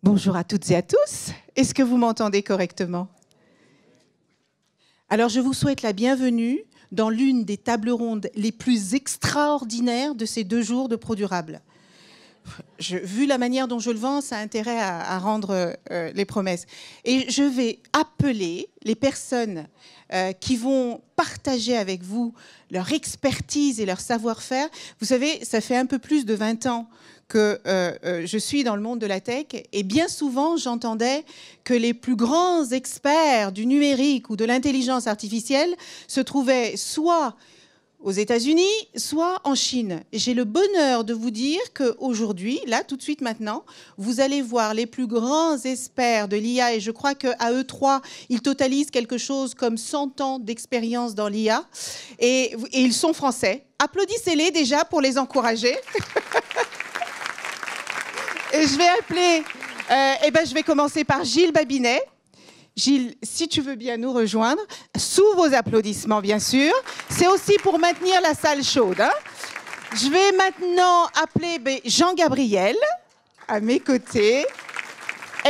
Bonjour à toutes et à tous. Est-ce que vous m'entendez correctement? Alors, je vous souhaite la bienvenue dans l'une des tables rondes les plus extraordinaires de ces 2 jours de ProDurable. Vu la manière dont je le vends, ça a intérêt à rendre les promesses. Et je vais appeler les personnes qui vont partager avec vous leur expertise et leur savoir-faire. Vous savez, ça fait un peu plus de 20 ans que je suis dans le monde de la tech et bien souvent, j'entendais que les plus grands experts du numérique ou de l'intelligence artificielle se trouvaient soit aux États-Unis, soit en Chine. J'ai le bonheur de vous dire qu'aujourd'hui, là, tout de suite maintenant, vous allez voir les plus grands experts de l'IA, et je crois qu'à eux 3, ils totalisent quelque chose comme 100 ans d'expérience dans l'IA, et ils sont français. Applaudissez-les déjà pour les encourager. Et je vais appeler, je vais commencer par Gilles Babinet. Gilles, si tu veux bien nous rejoindre, sous vos applaudissements, bien sûr. C'est aussi pour maintenir la salle chaude. Hein. Je vais maintenant appeler Jean Gabriel, à mes côtés.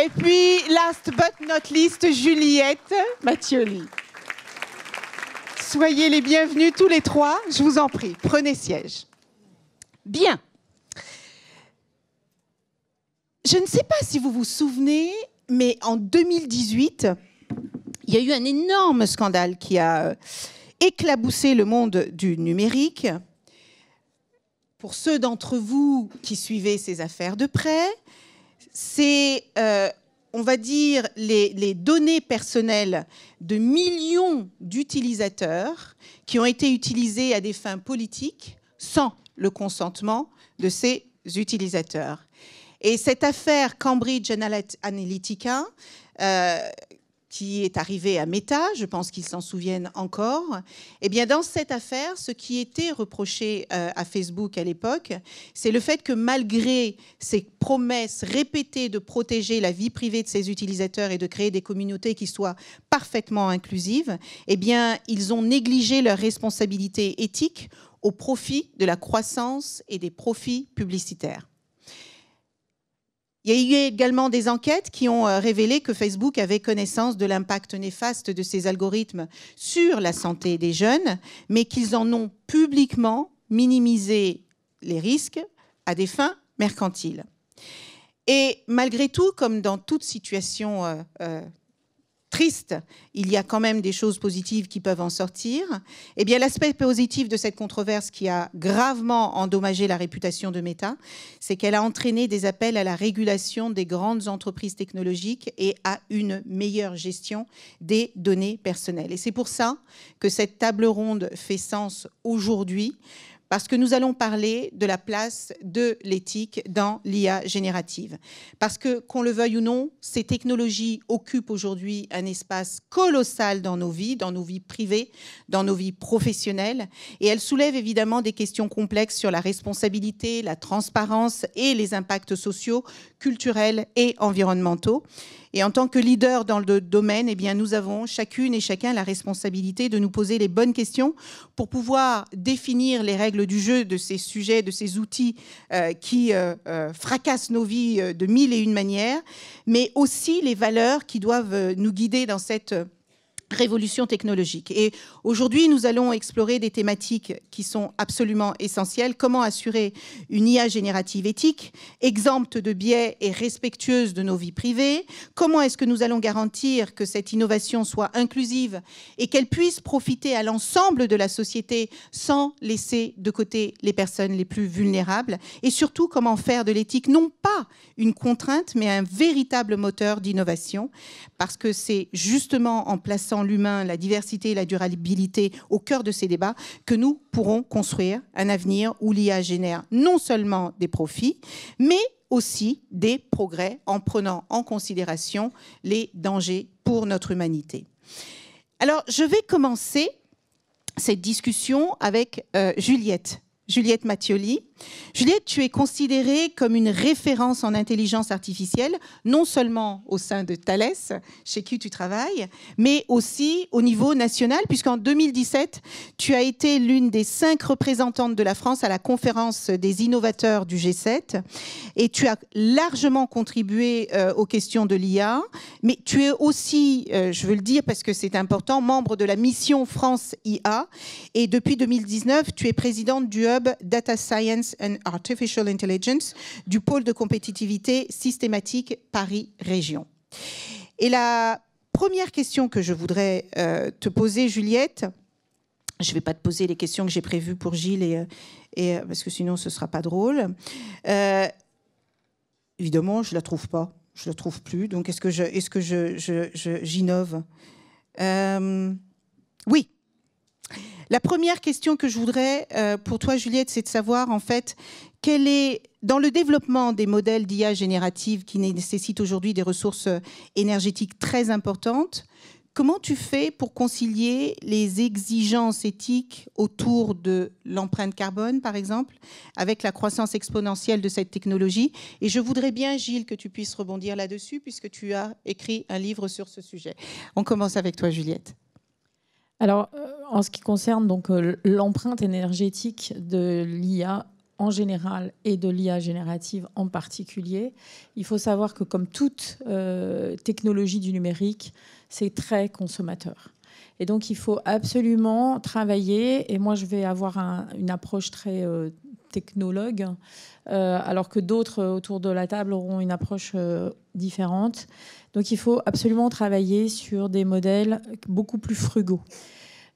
Et puis, last but not least, Juliette Mattioli. Soyez les bienvenus tous les 3, je vous en prie. Prenez siège. Bien. Je ne sais pas si vous vous souvenez, mais en 2018, il y a eu un énorme scandale qui a éclaboussé le monde du numérique. Pour ceux d'entre vous qui suivaient ces affaires de près, c'est, on va dire, les données personnelles de millions d'utilisateurs qui ont été utilisées à des fins politiques sans le consentement de ces utilisateurs. Et cette affaire Cambridge Analytica, qui est arrivée à Meta, je pense qu'ils s'en souviennent encore, eh bien dans cette affaire, ce qui était reproché à Facebook à l'époque, c'est le fait que malgré ces promesses répétées de protéger la vie privée de ses utilisateurs et de créer des communautés qui soient parfaitement inclusives, eh bien ils ont négligé leurs responsabilités éthiques au profit de la croissance et des profits publicitaires. Il y a eu également des enquêtes qui ont révélé que Facebook avait connaissance de l'impact néfaste de ces algorithmes sur la santé des jeunes, mais qu'ils en ont publiquement minimisé les risques à des fins mercantiles. Et malgré tout, comme dans toute situation triste, il y a quand même des choses positives qui peuvent en sortir. Eh bien, l'aspect positif de cette controverse qui a gravement endommagé la réputation de Meta, c'est qu'elle a entraîné des appels à la régulation des grandes entreprises technologiques et à une meilleure gestion des données personnelles. Et c'est pour ça que cette table ronde fait sens aujourd'hui, parce que nous allons parler de la place de l'éthique dans l'IA générative. Parce que, qu'on le veuille ou non, ces technologies occupent aujourd'hui un espace colossal dans nos vies privées, dans nos vies professionnelles, et elles soulèvent évidemment des questions complexes sur la responsabilité, la transparence et les impacts sociaux, culturels et environnementaux. Et en tant que leader dans le domaine, eh bien, nous avons chacune et chacun la responsabilité de nous poser les bonnes questions pour pouvoir définir les règles du jeu de ces sujets, de ces outils qui fracassent nos vies de mille et une manières, mais aussi les valeurs qui doivent nous guider dans cette révolution technologique. Et aujourd'hui, nous allons explorer des thématiques qui sont absolument essentielles. Comment assurer une IA générative éthique, exempte de biais et respectueuse de nos vies privées? Comment est-ce que nous allons garantir que cette innovation soit inclusive et qu'elle puisse profiter à l'ensemble de la société sans laisser de côté les personnes les plus vulnérables? Et surtout, comment faire de l'éthique non pas une contrainte, mais un véritable moteur d'innovation? Parce que c'est justement en plaçant l'humain, la diversité et la durabilité au cœur de ces débats que nous pourrons construire un avenir où l'IA génère non seulement des profits, mais aussi des progrès en prenant en considération les dangers pour notre humanité. Alors, je vais commencer cette discussion avec Juliette Mattioli. Juliette, tu es considérée comme une référence en intelligence artificielle, non seulement au sein de Thales, chez qui tu travailles, mais aussi au niveau national, puisqu'en 2017, tu as été l'une des 5 représentantes de la France à la conférence des innovateurs du G7, et tu as largement contribué aux questions de l'IA, mais tu es aussi, je veux le dire parce que c'est important, membre de la mission France IA, et depuis 2019, tu es présidente du Hub Data Science and Artificial Intelligence du pôle de compétitivité systématique Paris Région. Et la première question que je voudrais te poser, Juliette, je ne vais pas te poser les questions que j'ai prévues pour Gilles, parce que sinon ce ne sera pas drôle. Évidemment, je ne la trouve pas. Je ne la trouve plus. Donc, est-ce que j'innove? Oui. La première question que je voudrais pour toi, Juliette, c'est de savoir, en fait, quel est, dans le développement des modèles d'IA générative qui nécessitent aujourd'hui des ressources énergétiques très importantes, comment tu fais pour concilier les exigences éthiques autour de l'empreinte carbone, par exemple, avec la croissance exponentielle de cette technologie? Et je voudrais bien, Gilles, que tu puisses rebondir là-dessus, puisque tu as écrit un livre sur ce sujet. On commence avec toi, Juliette. Alors, en ce qui concerne donc l'empreinte énergétique de l'IA en général et de l'IA générative en particulier, il faut savoir que comme toute technologie du numérique, c'est très consommateur. Et donc, il faut absolument travailler, et moi je vais avoir une approche très technologue, alors que d'autres autour de la table auront une approche différente. Donc, il faut absolument travailler sur des modèles beaucoup plus frugaux.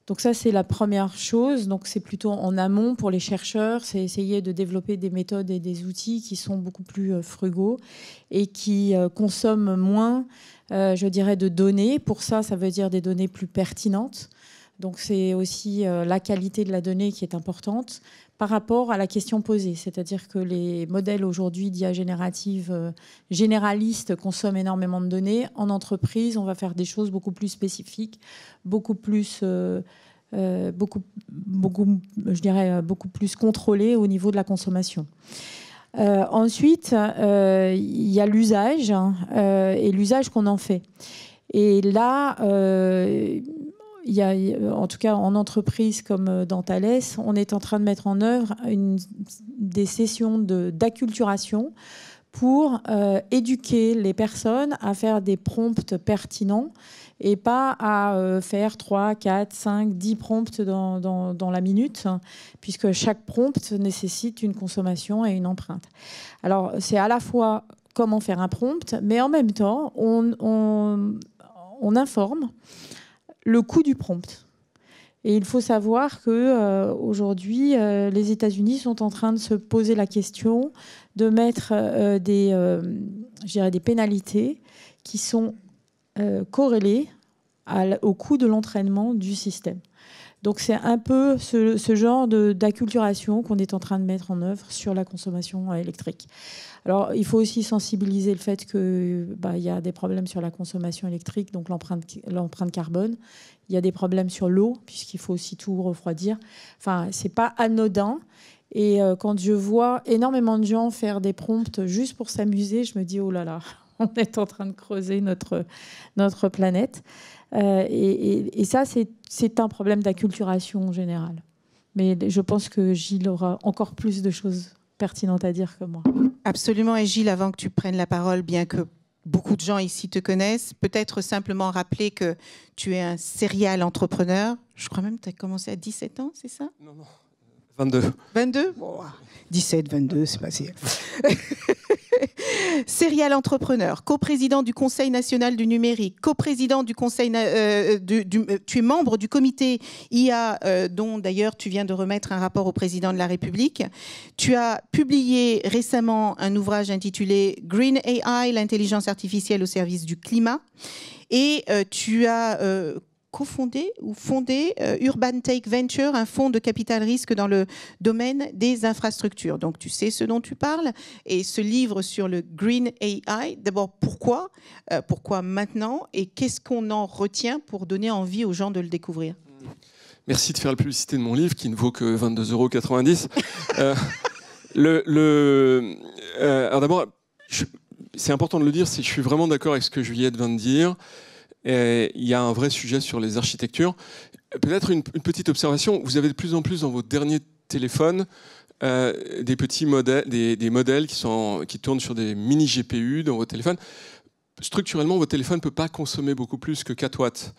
Donc ça, c'est la première chose. Donc c'est plutôt en amont pour les chercheurs, c'est essayer de développer des méthodes et des outils qui sont beaucoup plus frugaux et qui consomment moins, je dirais, de données. Pour ça, ça veut dire des données plus pertinentes. Donc c'est aussi la qualité de la donnée qui est importante par rapport à la question posée. C'est-à-dire que les modèles aujourd'hui d'IA générative généralistes consomment énormément de données. En entreprise, on va faire des choses beaucoup plus spécifiques, beaucoup plus, je dirais, beaucoup plus contrôlées au niveau de la consommation. Ensuite, il y a l'usage et l'usage qu'on en fait. Et là, il y a, en tout cas en entreprise comme dans Thales, on est en train de mettre en œuvre des sessions d'acculturation pour éduquer les personnes à faire des prompts pertinents et pas à faire 3, 4, 5, 10 prompts dans la minute, puisque chaque prompt nécessite une consommation et une empreinte. Alors, c'est à la fois comment faire un prompt, mais en même temps, on informe le coût du prompt. Et il faut savoir qu'aujourd'hui, les États-Unis sont en train de se poser la question de mettre des pénalités qui sont corrélées au coût de l'entraînement du système. Donc c'est un peu ce genre d'acculturation qu'on est en train de mettre en œuvre sur la consommation électrique. Alors il faut aussi sensibiliser le fait qu'il y a des problèmes sur la consommation électrique, donc l'empreinte carbone. Il y a des problèmes sur l'eau, puisqu'il faut aussi tout refroidir. Enfin, c'est pas anodin. Et quand je vois énormément de gens faire des prompts juste pour s'amuser, je me dis, oh là là, on est en train de creuser notre planète. Et ça, c'est un problème d'acculturation générale. Mais je pense que Gilles aura encore plus de choses pertinentes à dire que moi. Absolument. Et Gilles, avant que tu prennes la parole, bien que beaucoup de gens ici te connaissent, peut-être simplement rappeler que tu es un serial entrepreneur. Je crois même que tu as commencé à 17 ans, c'est ça? Non, 22. 22 bon, 17, 22, c'est pas si... Serial entrepreneur, coprésident du Conseil national du numérique, coprésident du Conseil, tu es membre du comité IA, dont d'ailleurs tu viens de remettre un rapport au président de la République. Tu as publié récemment un ouvrage intitulé Green AI, l'intelligence artificielle au service du climat. Et tu as cofondé ou fondé Urban Take Venture, un fonds de capital risque dans le domaine des infrastructures. Donc tu sais ce dont tu parles. Et ce livre sur le Green AI, d'abord pourquoi maintenant, et qu'est-ce qu'on en retient pour donner envie aux gens de le découvrir? Merci de faire la publicité de mon livre qui ne vaut que 22,90 €. Alors d'abord, c'est important de le dire, je suis vraiment d'accord avec ce que Juliette vient de dire. Il y a un vrai sujet sur les architectures. Peut-être une petite observation, vous avez de plus en plus dans vos derniers téléphones des petits modèles, des modèles qui tournent sur des mini GPU dans vos téléphones. Structurellement, votre téléphone ne peut pas consommer beaucoup plus que 4 watts.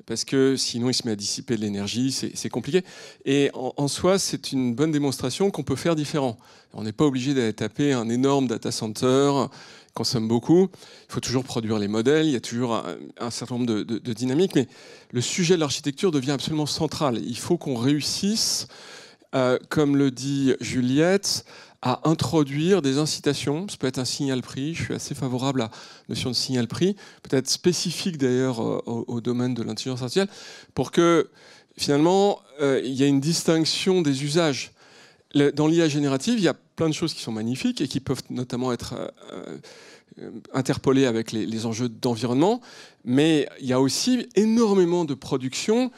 Parce que sinon, il se met à dissiper de l'énergie, c'est compliqué. Et en soi, c'est une bonne démonstration qu'on peut faire différent. On n'est pas obligé d'aller taper un énorme data center, consomme beaucoup. Il faut toujours produire les modèles, il y a toujours un certain nombre de dynamiques. Mais le sujet de l'architecture devient absolument central. Il faut qu'on réussisse, comme le dit Juliette, à introduire des incitations. Ça peut être un signal prix. Je suis assez favorable à la notion de signal prix, peut-être spécifique d'ailleurs au domaine de l'intelligence artificielle, pour que finalement il y ait une distinction des usages. Dans l'IA générative, il y a plein de choses qui sont magnifiques et qui peuvent notamment être interpolées avec les enjeux d'environnement, mais il y a aussi énormément de productions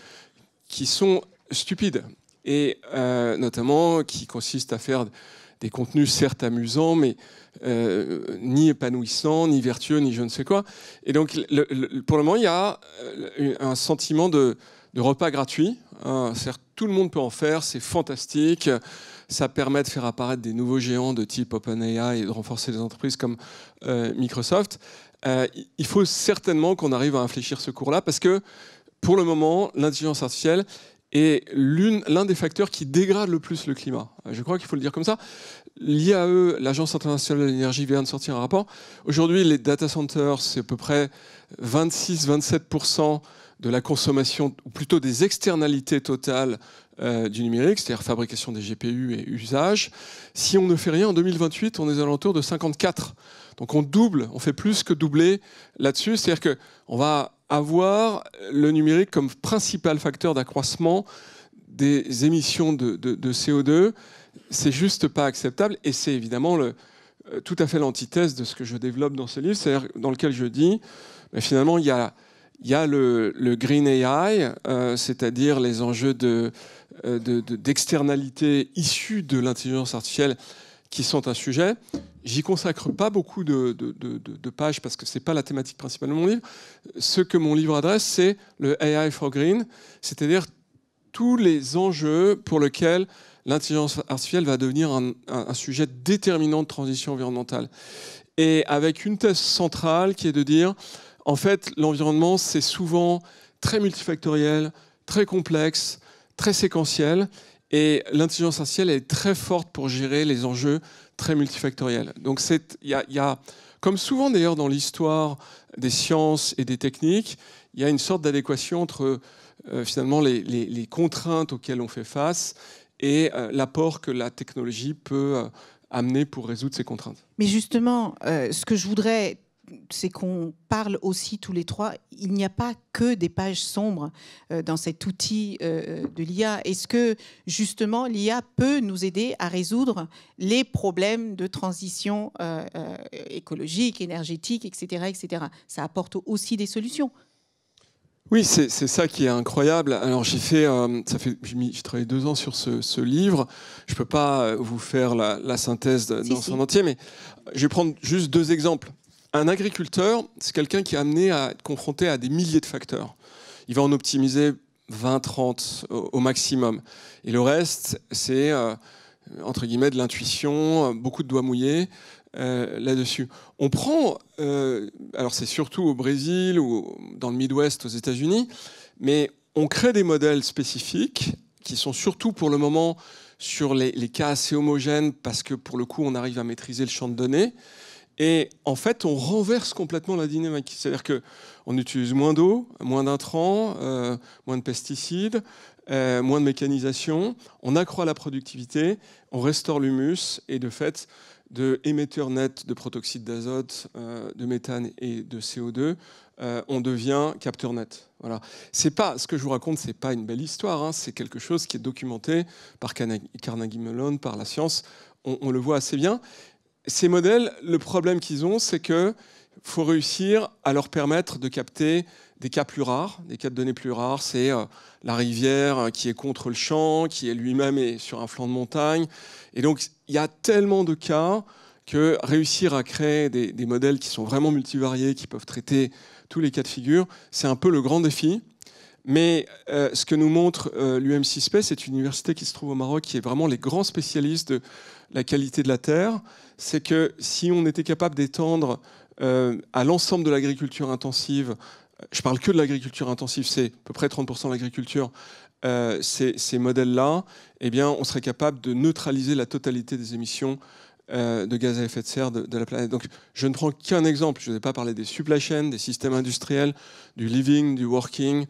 qui sont stupides et notamment qui consistent à faire des contenus certes amusants, mais ni épanouissants, ni vertueux, ni je ne sais quoi. Et donc, pour le moment, il y a un sentiment de repas gratuit. C'est-à-dire, tout le monde peut en faire, c'est fantastique. Ça permet de faire apparaître des nouveaux géants de type OpenAI et de renforcer des entreprises comme Microsoft. Il faut certainement qu'on arrive à infléchir ce cours-là, parce que, pour le moment, l'intelligence artificielle est l'un des facteurs qui dégrade le plus le climat. Je crois qu'il faut le dire comme ça. L'IAE, l'Agence internationale de l'énergie, vient de sortir un rapport. Aujourd'hui, les data centers, c'est à peu près 26-27% de la consommation, ou plutôt des externalités totales du numérique, c'est-à-dire fabrication des GPU et usage. Si on ne fait rien, en 2028, on est à alentours de 54. Donc on double, on fait plus que doubler là-dessus. C'est-à-dire qu'on va avoir le numérique comme principal facteur d'accroissement des émissions de CO2. C'est juste pas acceptable, et c'est évidemment tout à fait l'antithèse de ce que je développe dans ce livre, c'est-à-dire dans lequel je dis, finalement, il y a le Green AI, c'est-à-dire les enjeux d'externalités issues de l'intelligence artificielle qui sont un sujet. J'y consacre pas beaucoup de pages parce que c'est pas la thématique principale de mon livre. Ce que mon livre adresse, c'est le AI for Green, c'est-à-dire tous les enjeux pour lesquels l'intelligence artificielle va devenir un sujet déterminant de transition environnementale. Et avec une thèse centrale qui est de dire, en fait, l'environnement, c'est souvent très multifactoriel, très complexe, très séquentiel. Et l'intelligence artificielle est très forte pour gérer les enjeux très multifactoriels. Donc il y a, comme souvent d'ailleurs dans l'histoire des sciences et des techniques, il y a une sorte d'adéquation entre finalement les contraintes auxquelles on fait face et l'apport que la technologie peut amener pour résoudre ces contraintes. Mais justement, ce que je voudrais, c'est qu'on parle aussi tous les trois. Il n'y a pas que des pages sombres dans cet outil de l'IA. Est-ce que justement l'IA peut nous aider à résoudre les problèmes de transition écologique, énergétique, etc., etc. Ça apporte aussi des solutions. Oui, c'est ça qui est incroyable. Alors j'ai travaillé 2 ans sur ce livre. Je peux pas vous faire la synthèse dans son entier, mais je vais prendre juste 2 exemples. Un agriculteur, c'est quelqu'un qui est amené à être confronté à des milliers de facteurs. Il va en optimiser 20-30 au maximum. Et le reste, c'est, entre guillemets, de l'intuition, beaucoup de doigts mouillés là-dessus. On prend, alors c'est surtout au Brésil ou dans le Midwest aux États-Unis, mais on crée des modèles spécifiques qui sont surtout pour le moment sur les cas assez homogènes parce que pour le coup, on arrive à maîtriser le champ de données. Et en fait, on renverse complètement la dynamique. C'est-à-dire qu'on utilise moins d'eau, moins d'intrants, moins de pesticides, moins de mécanisation. On accroît la productivité, on restaure l'humus et de fait, de émetteurs nets de protoxyde d'azote, de méthane et de CO2, on devient capteur net. Voilà. C'est pas, ce que je vous raconte, c'est pas une belle histoire. Hein, c'est quelque chose qui est documenté par Carnegie Mellon, par la science. On le voit assez bien. Ces modèles, le problème qu'ils ont, c'est qu'ils faut réussir à leur permettre de capter des cas plus rares, des cas de données plus rares. C'est la rivière qui est contre le champ, qui est lui-même est sur un flanc de montagne. Et donc, il y a tellement de cas que réussir à créer des modèles qui sont vraiment multivariés, qui peuvent traiter tous les cas de figure, c'est un peu le grand défi. Mais ce que nous montre l'UM6P, c'est une université qui se trouve au Maroc, qui est vraiment les grands spécialistes de la qualité de la terre. C'est que si on était capable d'étendre à l'ensemble de l'agriculture intensive, je parle que de l'agriculture intensive, c'est à peu près 30% de l'agriculture, ces modèles-là, eh bien, on serait capable de neutraliser la totalité des émissions de gaz à effet de serre de la planète. Donc, je ne prends qu'un exemple. Je ne vais pas parler des supply chains, des systèmes industriels, du living, du working,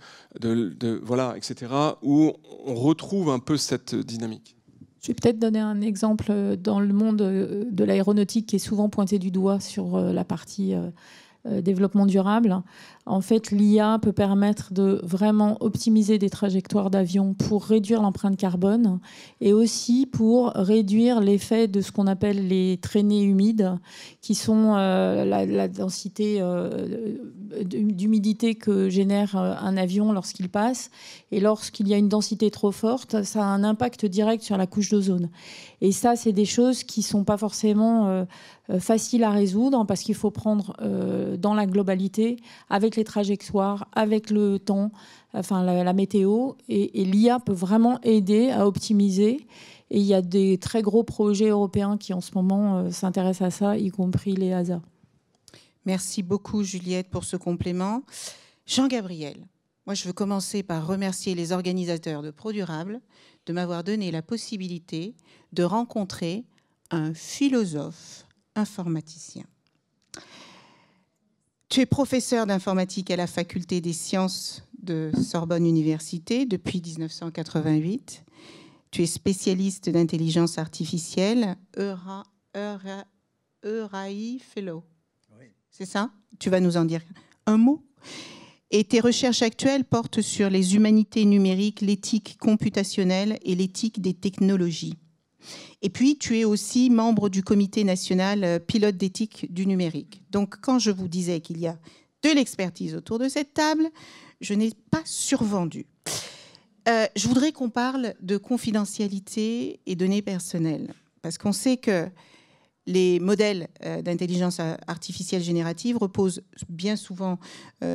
voilà, etc., où on retrouve un peu cette dynamique. Je vais peut-être donner un exemple dans le monde de l'aéronautique qui est souvent pointé du doigt sur la partie développement durable. En fait, l'IA peut permettre de vraiment optimiser des trajectoires d'avion pour réduire l'empreinte carbone et aussi pour réduire l'effet de ce qu'on appelle les traînées humides, qui sont la densité d'humidité que génère un avion lorsqu'il passe. Et lorsqu'il y a une densité trop forte, ça a un impact direct sur la couche d'ozone. Et ça, c'est des choses qui ne sont pas forcément faciles à résoudre parce qu'il faut prendre dans la globalité avec les trajectoires, avec le temps, enfin la météo. Et l'IA peut vraiment aider à optimiser. Et il y a des très gros projets européens qui, en ce moment, s'intéressent à ça, y compris les ASA. Merci beaucoup, Juliette, pour ce complément. Jean-Gabriel, moi, je veux commencer par remercier les organisateurs de ProDurable de m'avoir donné la possibilité de rencontrer un philosophe informaticien. Tu es professeur d'informatique à la faculté des sciences de Sorbonne Université depuis 1988. Tu es spécialiste d'intelligence artificielle, ERAI Fellow. Oui. C'est ça? Tu vas nous en dire un mot? Et tes recherches actuelles portent sur les humanités numériques, l'éthique computationnelle et l'éthique des technologies. Et puis, tu es aussi membre du comité national pilote d'éthique du numérique. Donc, quand je vous disais qu'il y a de l'expertise autour de cette table, je n'ai pas survendu. Je voudrais qu'on parle de confidentialité et données personnelles, parce qu'on sait que les modèles d'intelligence artificielle générative reposent bien souvent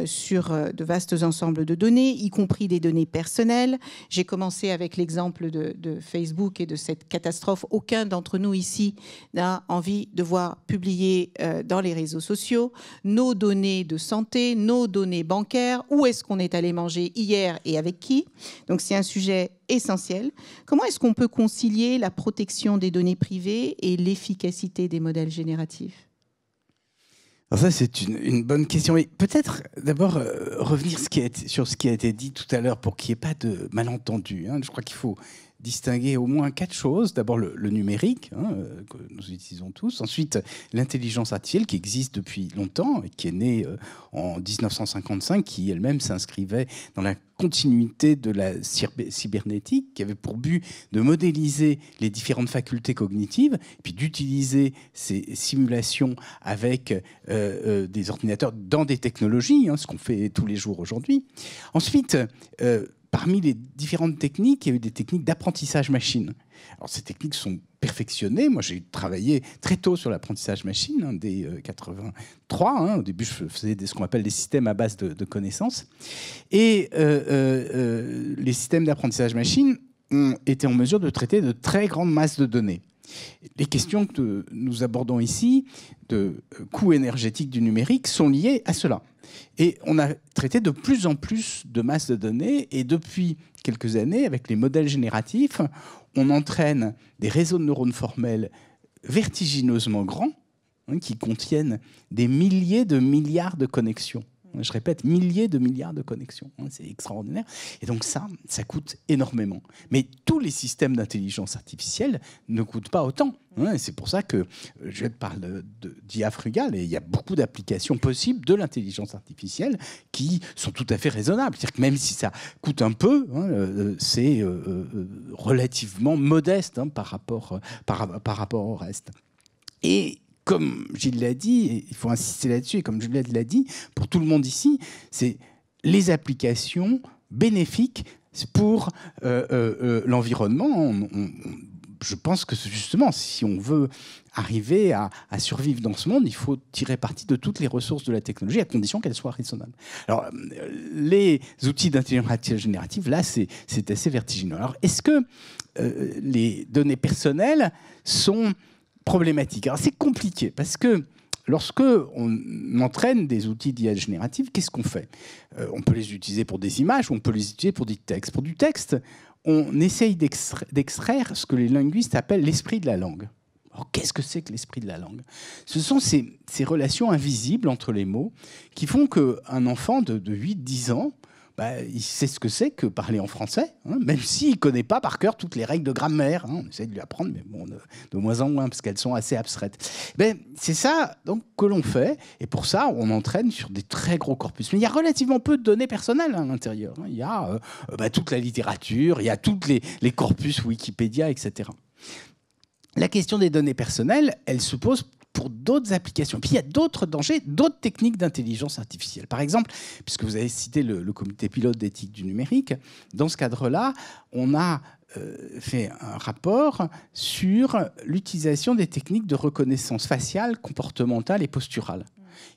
sur de vastes ensembles de données, y compris des données personnelles. J'ai commencé avec l'exemple de Facebook et de cette catastrophe. Aucun d'entre nous ici n'a envie de voir publier dans les réseaux sociaux nos données de santé, nos données bancaires, où est-ce qu'on est allé manger hier et avec qui. Donc c'est un sujet essentiel. Comment est-ce qu'on peut concilier la protection des données privées et l'efficacité des modèles génératifs? Alors ça, c'est une bonne question. Mais peut-être d'abord revenir sur ce qui a été dit tout à l'heure pour qu'il n'y ait pas de malentendu. Je crois qu'il faut distinguer au moins 4 choses. D'abord le numérique, que nous utilisons tous. Ensuite, l'intelligence artificielle qui existe depuis longtemps et qui est née en 1955, qui elle-même s'inscrivait dans la continuité de la cybernétique, qui avait pour but de modéliser les différentes facultés cognitives, et puis d'utiliser ces simulations avec des ordinateurs dans des technologies, ce qu'on fait tous les jours aujourd'hui. Ensuite, parmi les différentes techniques, il y a eu des techniques d'apprentissage machine. Alors, ces techniques sont perfectionnées. Moi, j'ai travaillé très tôt sur l'apprentissage machine, dès 83. Au début, je faisais ce qu'on appelle des systèmes à base de connaissances. Et les systèmes d'apprentissage machine ont été en mesure de traiter de très grandes masses de données. Les questions que nous abordons ici, de coût énergétique du numérique, sont liées à cela. Et on a traité de plus en plus de masses de données. Et depuis quelques années, avec les modèles génératifs, on entraîne des réseaux de neurones formels vertigineusement grands, qui contiennent des milliers de milliards de connexions. Je répète, milliers de milliards de connexions. C'est extraordinaire. Et donc ça coûte énormément. Mais tous les systèmes d'intelligence artificielle ne coûtent pas autant. C'est pour ça que je parle d'IA frugale, et il y a beaucoup d'applications possibles de l'intelligence artificielle qui sont tout à fait raisonnables. C'est-à-dire que même si ça coûte un peu, c'est relativement modeste par rapport au reste. Et comme Gilles l'a dit, et il faut insister là-dessus, et comme Juliette l'a dit, pour tout le monde ici, c'est les applications bénéfiques pour l'environnement. Je pense que justement, si on veut arriver à survivre dans ce monde, il faut tirer parti de toutes les ressources de la technologie, à condition qu'elles soient raisonnables. Alors, les outils d'intelligence artificielle générative, là, c'est assez vertigineux. Alors, est-ce que les données personnelles sont problématiques? Alors, c'est compliqué, parce que lorsque on entraîne des outils d'IA générative, qu'est-ce qu'on fait? On peut les utiliser pour des images ou on peut les utiliser pour du texte. Pour du texte, on essaye d'extraire ce que les linguistes appellent l'esprit de la langue. Alors, qu'est-ce que c'est que l'esprit de la langue? Ce sont ces relations invisibles entre les mots qui font qu'un enfant de 8-10 ans, il sait ce que c'est que parler en français, hein, même s'il ne connaît pas par cœur toutes les règles de grammaire. Hein, on essaie de lui apprendre, mais bon, de moins en moins, parce qu'elles sont assez abstraites. C'est ça donc, que l'on fait, et pour ça, on entraîne sur des très gros corpus. Mais il y a relativement peu de données personnelles à l'intérieur. Hein. Il y a toute la littérature, il y a tous les corpus Wikipédia, etc. La question des données personnelles, elle se pose pour d'autres applications. Puis il y a d'autres dangers, d'autres techniques d'intelligence artificielle. Par exemple, puisque vous avez cité le comité pilote d'éthique du numérique, dans ce cadre-là, on a fait un rapport sur l'utilisation des techniques de reconnaissance faciale, comportementale et posturale.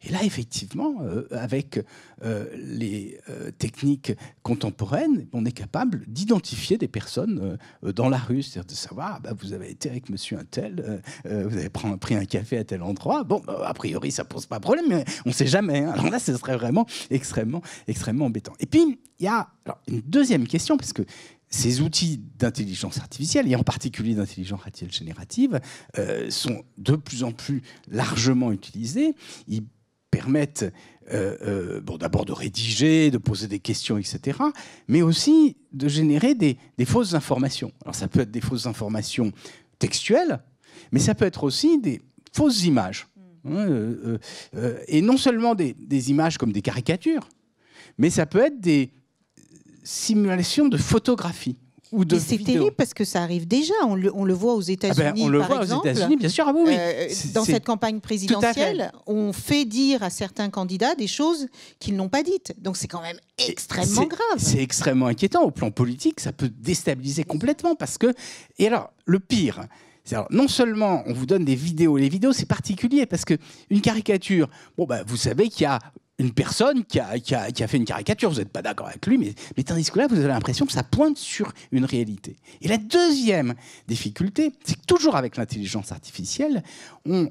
Et là, effectivement, avec les techniques contemporaines, on est capable d'identifier des personnes dans la rue, c'est-à-dire de savoir, vous avez été avec monsieur un tel, vous avez pris un café à tel endroit. Bon, a priori, ça ne pose pas de problème, mais on ne sait jamais. Hein. Alors là, ce serait vraiment extrêmement, extrêmement embêtant. Et puis, il y a une deuxième question, parce que ces outils d'intelligence artificielle, et en particulier d'intelligence artificielle générative, sont de plus en plus largement utilisés. Ils permettent d'abord de rédiger, de poser des questions, etc., mais aussi de générer des fausses informations. Alors ça peut être des fausses informations textuelles, mais ça peut être aussi des fausses images. Et non seulement des images comme des caricatures, mais ça peut être des simulation de photographie ou de c'est vidéo. terrible parce que ça arrive déjà. On le voit aux États-Unis, on le par voit exemple. aux États-Unis, bien sûr. Ah oui. Dans cette campagne présidentielle, on fait dire à certains candidats des choses qu'ils n'ont pas dites. Donc c'est quand même extrêmement grave. C'est extrêmement inquiétant. Au plan politique, ça peut déstabiliser complètement parce que... Et alors, le pire... Alors, non seulement on vous donne des vidéos, les vidéos c'est particulier parce qu'une caricature, vous savez qu'il y a une personne qui a fait une caricature, vous n'êtes pas d'accord avec lui, mais tandis que là vous avez l'impression que ça pointe sur une réalité. Et la deuxième difficulté, c'est que toujours avec l'intelligence artificielle, on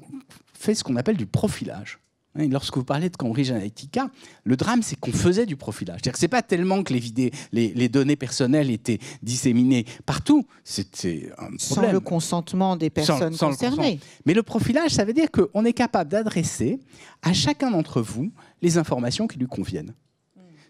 fait ce qu'on appelle du profilage. Lorsque vous parlez de Cambridge Analytica, le drame, c'est qu'on faisait du profilage. C'est-à-dire que ce n'est pas tellement que les données personnelles étaient disséminées partout. C'était un problème. Sans le consentement des personnes concernées. Mais le profilage, ça veut dire qu'on est capable d'adresser à chacun d'entre vous les informations qui lui conviennent.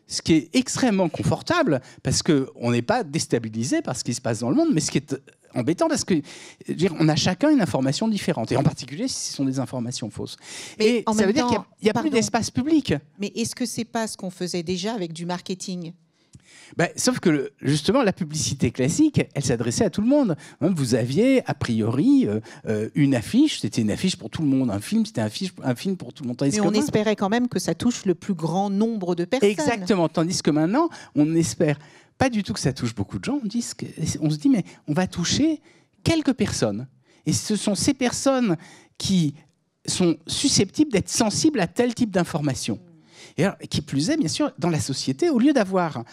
Ce qui est extrêmement confortable, parce qu'on n'est pas déstabilisé par ce qui se passe dans le monde, mais ce qui est embêtant, parce qu'on a chacun une information différente, et en particulier si ce sont des informations fausses. Mais ça veut dire qu'il n'y a plus d'espace public. Mais est-ce que ce n'est pas ce qu'on faisait déjà avec du marketing ? Sauf que, justement, la publicité classique, elle s'adressait à tout le monde. Vous aviez, a priori, une affiche, c'était une affiche pour tout le monde. Un film, c'était un film pour tout le monde. Mais on espérait quand même que ça touche le plus grand nombre de personnes. Exactement. Tandis que maintenant, on espère pas du tout que ça touche beaucoup de gens. On se dit, mais on va toucher quelques personnes. Et ce sont ces personnes qui sont susceptibles d'être sensibles à tel type d'information. Et alors, qui plus est, bien sûr, dans la société, au lieu d'avoir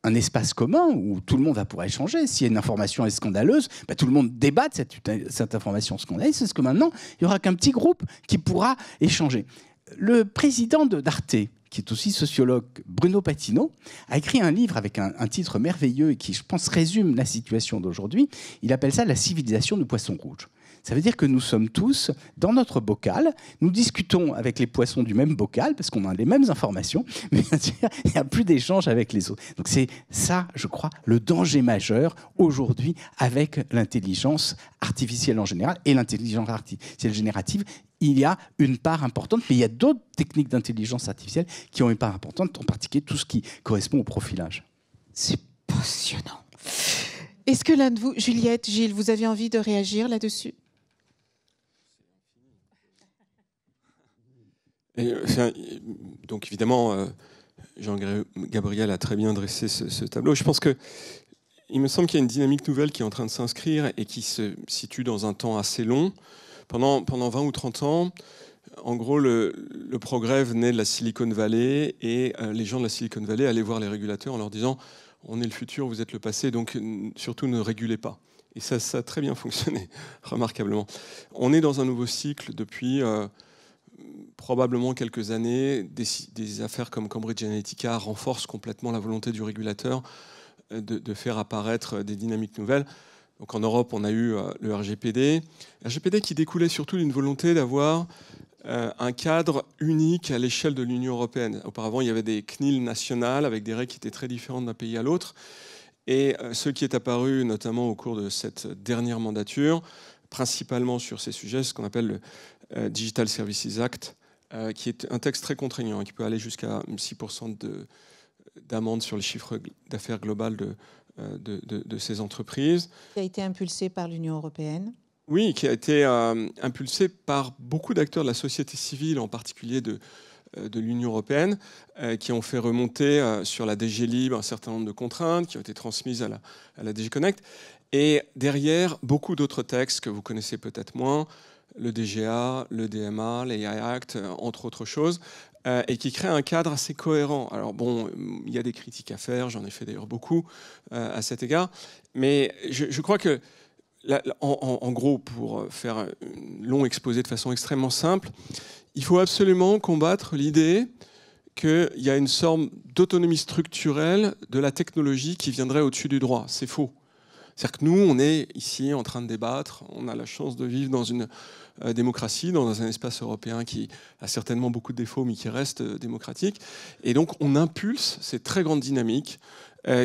un espace commun où tout le monde va pouvoir échanger. Si une information est scandaleuse, tout le monde débat de cette information scandaleuse. C'est ce que maintenant, il n'y aura qu'un petit groupe qui pourra échanger. Le président d'Arte, qui est aussi sociologue, Bruno Patino, a écrit un livre avec un titre merveilleux et qui, je pense, résume la situation d'aujourd'hui. Il appelle ça « La civilisation du poisson rouge ». Ça veut dire que nous sommes tous dans notre bocal, nous discutons avec les poissons du même bocal, parce qu'on a les mêmes informations, mais il n'y a plus d'échange avec les autres. Donc c'est ça, je crois, le danger majeur aujourd'hui avec l'intelligence artificielle en général et l'intelligence artificielle générative. Il y a une part importante, mais il y a d'autres techniques d'intelligence artificielle qui ont une part importante, en particulier tout ce qui correspond au profilage. C'est passionnant. Est-ce que l'un de vous, Juliette, Gilles, vous avez envie de réagir là-dessus ? Donc évidemment, Jean-Gabriel a très bien dressé ce tableau. Je pense que il me semble qu'il y a une dynamique nouvelle qui est en train de s'inscrire et qui se situe dans un temps assez long. Pendant 20 ou 30 ans, en gros, le progrès venait de la Silicon Valley et les gens de la Silicon Valley allaient voir les régulateurs en leur disant « On est le futur, vous êtes le passé, donc surtout ne régulez pas ». Et ça a très bien fonctionné, remarquablement. On est dans un nouveau cycle depuis probablement quelques années. Des affaires comme Cambridge Analytica renforcent complètement la volonté du régulateur de faire apparaître des dynamiques nouvelles. Donc en Europe, on a eu le RGPD. RGPD qui découlait surtout d'une volonté d'avoir un cadre unique à l'échelle de l'Union européenne. Auparavant, il y avait des CNIL nationales avec des règles qui étaient très différentes d'un pays à l'autre. Et ce qui est apparu, notamment au cours de cette dernière mandature, principalement sur ces sujets, ce qu'on appelle le Digital Services Act, qui est un texte très contraignant, qui peut aller jusqu'à 6% d'amende sur le chiffre d'affaires global de ces entreprises. Qui a été impulsé par l'Union européenne. Oui, qui a été impulsé par beaucoup d'acteurs de la société civile, en particulier de l'Union européenne, qui ont fait remonter sur la DG Libre un certain nombre de contraintes qui ont été transmises à la DG Connect. Et derrière, beaucoup d'autres textes que vous connaissez peut-être moins, le DGA, le DMA, l'AI Act, entre autres choses, et qui crée un cadre assez cohérent. Alors bon, il y a des critiques à faire, j'en ai fait d'ailleurs beaucoup à cet égard, mais je crois que, en gros, pour faire un long exposé de façon extrêmement simple, il faut absolument combattre l'idée qu'il y a une sorte d'autonomie structurelle de la technologie qui viendrait au-dessus du droit. C'est faux. C'est-à-dire que nous, on est ici en train de débattre, on a la chance de vivre dans une démocratie, dans un espace européen qui a certainement beaucoup de défauts, mais qui reste démocratique. Et donc, on impulse ces très grandes dynamiques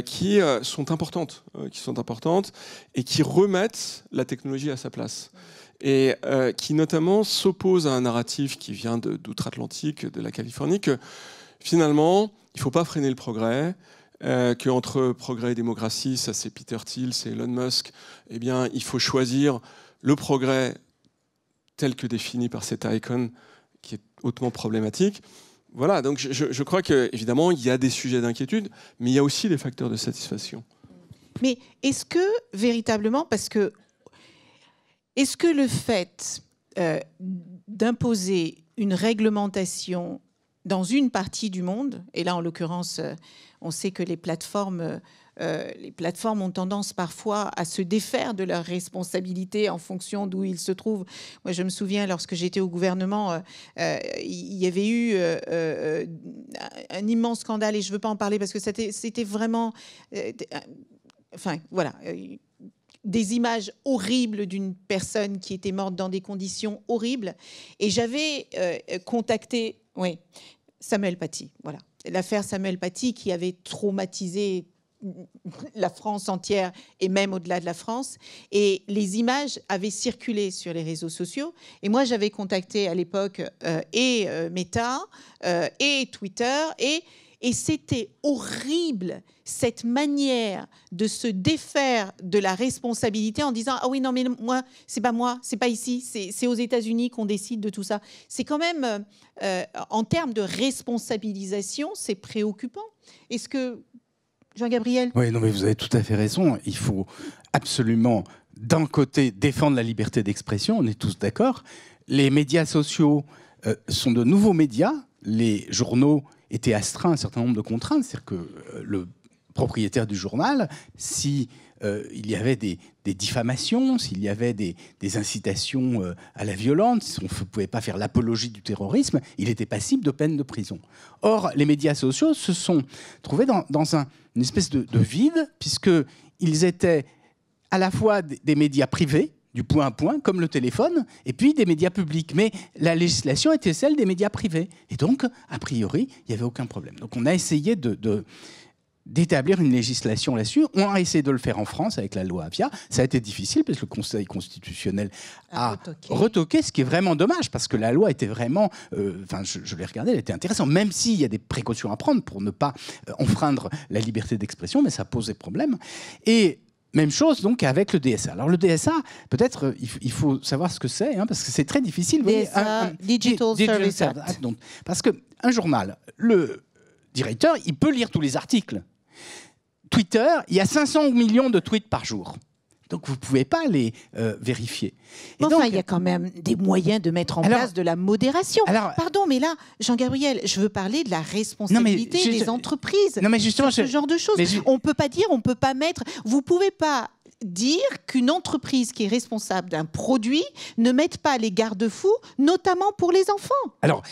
qui sont importantes et qui remettent la technologie à sa place. Et qui notamment s'opposent à un narratif qui vient d'outre-Atlantique, de la Californie, que finalement, il ne faut pas freiner le progrès, qu'entre progrès et démocratie, ça c'est Peter Thiel, c'est Elon Musk, eh bien, il faut choisir le progrès tel que défini par cet icon, qui est hautement problématique. Voilà, donc je crois qu'évidemment, il y a des sujets d'inquiétude, mais il y a aussi des facteurs de satisfaction. Mais est-ce que, véritablement, est-ce que le fait d'imposer une réglementation dans une partie du monde, et là en l'occurrence, on sait que les plateformes ont tendance parfois à se défaire de leurs responsabilités en fonction d'où ils se trouvent. Moi, je me souviens, lorsque j'étais au gouvernement, il y avait eu un immense scandale, et je ne veux pas en parler parce que c'était vraiment... enfin, voilà... des images horribles d'une personne qui était morte dans des conditions horribles. Et j'avais contacté Samuel Paty. Voilà. L'affaire Samuel Paty qui avait traumatisé la France entière et même au-delà de la France. Et les images avaient circulé sur les réseaux sociaux. Et moi, j'avais contacté à l'époque Meta et Twitter. Et c'était horrible, cette manière de se défaire de la responsabilité en disant « Ah oui, non, mais moi, c'est pas ici, c'est aux États-Unis qu'on décide de tout ça. » C'est quand même, en termes de responsabilisation, c'est préoccupant. Est-ce que, Jean-Gabriel ? Oui, non, mais vous avez tout à fait raison. Il faut absolument, d'un côté, défendre la liberté d'expression, on est tous d'accord. Les médias sociaux sont de nouveaux médias. Les journaux étaient astreints à un certain nombre de contraintes. C'est-à-dire que le propriétaire du journal, si il y avait des diffamations, s'il y avait des incitations à la violence, si on ne pouvait pas faire l'apologie du terrorisme, il était passible de peine de prison. Or, les médias sociaux se sont trouvés dans une espèce de vide, puisqu'ils étaient à la fois des médias privés, du point à point, comme le téléphone, et puis des médias publics. Mais la législation était celle des médias privés. Et donc, a priori, il n'y avait aucun problème. Donc on a essayé d'établir une législation là-dessus. On a essayé de le faire en France avec la loi Avia. Ça a été difficile parce que le Conseil constitutionnel a retoqué, ce qui est vraiment dommage, parce que la loi était vraiment... je l'ai regardée, elle était intéressante, même s'il y a des précautions à prendre pour ne pas enfreindre la liberté d'expression, mais ça posait problème. Même chose donc avec le DSA. Alors le DSA, peut-être il faut savoir ce que c'est, hein, parce que c'est très difficile. DSA, Digital Service Act. Donc, parce qu'un journal, le directeur, il peut lire tous les articles. Twitter, il y a 500 millions de tweets par jour. Donc vous ne pouvez pas les vérifier. Et enfin, donc, il y a quand même des moyens de mettre en place de la modération. Pardon, mais là, Jean-Gabriel, je veux parler de la responsabilité des entreprises. Non, mais justement, ce genre de choses. On ne peut pas dire, on ne peut pas mettre... Vous ne pouvez pas dire qu'une entreprise qui est responsable d'un produit ne mette pas les garde-fous, notamment pour les enfants. Alors,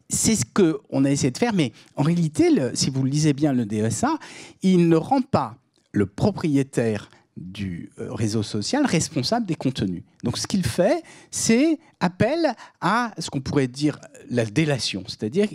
c'est ce qu'on a essayé de faire, mais en réalité, si vous lisez bien le DSA, il ne rend pas le propriétaire du réseau social responsable des contenus. Donc ce qu'il fait, c'est appel à ce qu'on pourrait dire la délation, c'est-à-dire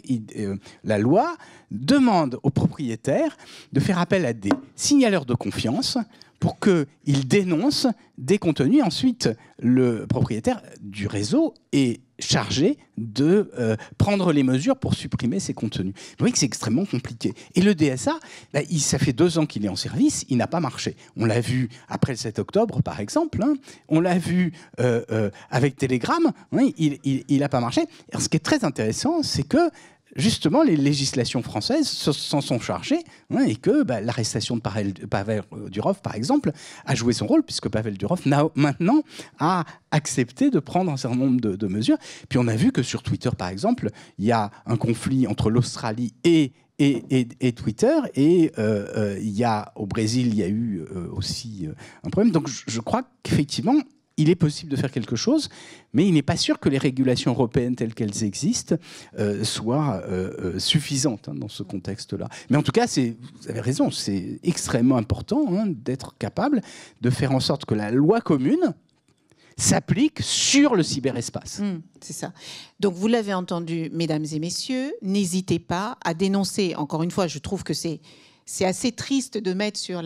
la loi demande aux propriétaires de faire appel à des signaleurs de confiance pour qu'ils dénoncent des contenus. Ensuite, le propriétaire du réseau est chargé de prendre les mesures pour supprimer ces contenus. Vous voyez que c'est extrêmement compliqué. Et le DSA, ça fait 2 ans qu'il est en service, il n'a pas marché. On l'a vu après le 7 octobre, par exemple. Hein. On l'a vu avec Telegram. Hein, il n'a pas marché. Alors, ce qui est très intéressant, c'est que justement, les législations françaises s'en sont chargées, hein, et que l'arrestation de Pavel Durov, par exemple, a joué son rôle, puisque Pavel Durov maintenant a accepté de prendre un certain nombre de mesures. Puis on a vu que sur Twitter, par exemple, il y a un conflit entre l'Australie et Twitter, et au Brésil, il y a eu aussi un problème. Donc je crois qu'effectivement, il est possible de faire quelque chose, mais il n'est pas sûr que les régulations européennes telles qu'elles existent soient suffisantes, hein, dans ce contexte-là. Mais en tout cas, vous avez raison, c'est extrêmement important, hein, d'être capable de faire en sorte que la loi commune s'applique sur le cyberespace. C'est ça. Donc vous l'avez entendu, mesdames et messieurs, n'hésitez pas à dénoncer. Encore une fois, je trouve que c'est assez triste de mettre sur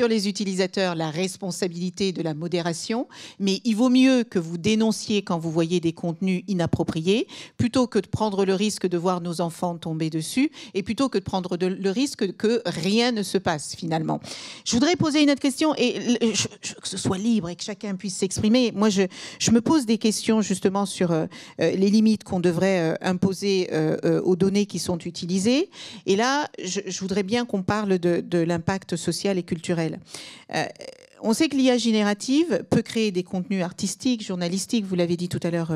les utilisateurs la responsabilité de la modération, mais il vaut mieux que vous dénonciez quand vous voyez des contenus inappropriés, plutôt que de prendre le risque de voir nos enfants tomber dessus, et plutôt que de prendre le risque que rien ne se passe finalement. Je voudrais poser une autre question, et que ce soit libre et que chacun puisse s'exprimer. Moi, je me pose des questions justement sur les limites qu'on devrait imposer aux données qui sont utilisées. Et là, je voudrais bien qu'on parle de l'impact social et culturel. On sait que l'IA générative peut créer des contenus artistiques, journalistiques, vous l'avez dit tout à l'heure,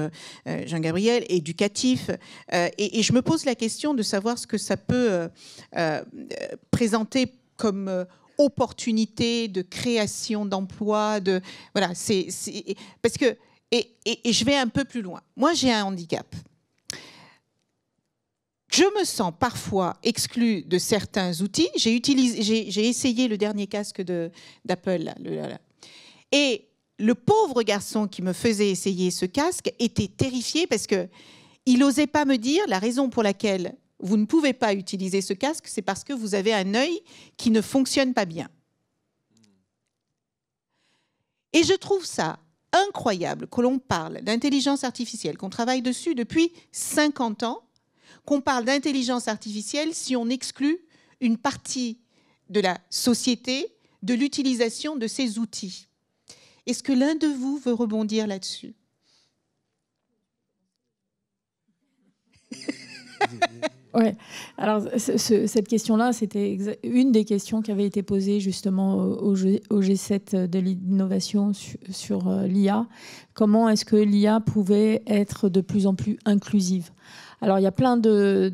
Jean-Gabriel, éducatifs. Et je me pose la question de savoir ce que ça peut présenter comme opportunité de création d'emplois. Voilà, parce que, et je vais un peu plus loin. Moi, j'ai un handicap. Je me sens parfois exclue de certains outils. J'ai essayé le dernier casque d'Apple. Et le pauvre garçon qui me faisait essayer ce casque était terrifié parce qu'il n'osait pas me dire la raison pour laquelle vous ne pouvez pas utiliser ce casque, c'est parce que vous avez un œil qui ne fonctionne pas bien. Et je trouve ça incroyable que l'on parle d'intelligence artificielle, qu'on travaille dessus depuis 50 ans, qu'on parle d'intelligence artificielle si on exclut une partie de la société de l'utilisation de ces outils. Est-ce que l'un de vous veut rebondir là-dessus ? Oui, alors cette question-là, c'était une des questions qui avait été posée justement au G7 de l'innovation sur l'IA. Comment est-ce que l'IA pouvait être de plus en plus inclusive ? Alors, il y a plein de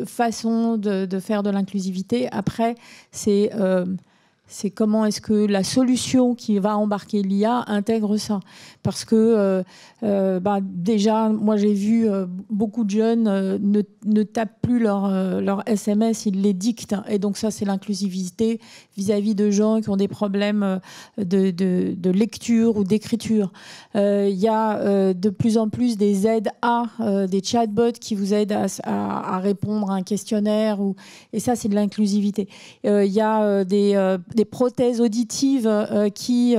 façons de faire de l'inclusivité. Après, c'est comment est-ce que la solution qui va embarquer l'IA intègre ça. Parce que déjà, moi j'ai vu beaucoup de jeunes ne tapent plus leur SMS, ils les dictent. Et donc ça, c'est l'inclusivité vis-à-vis de gens qui ont des problèmes de lecture ou d'écriture. Il y a de plus en plus des aides des chatbots qui vous aident à répondre à un questionnaire. Et ça, c'est de l'inclusivité. Il y a des prothèses auditives qui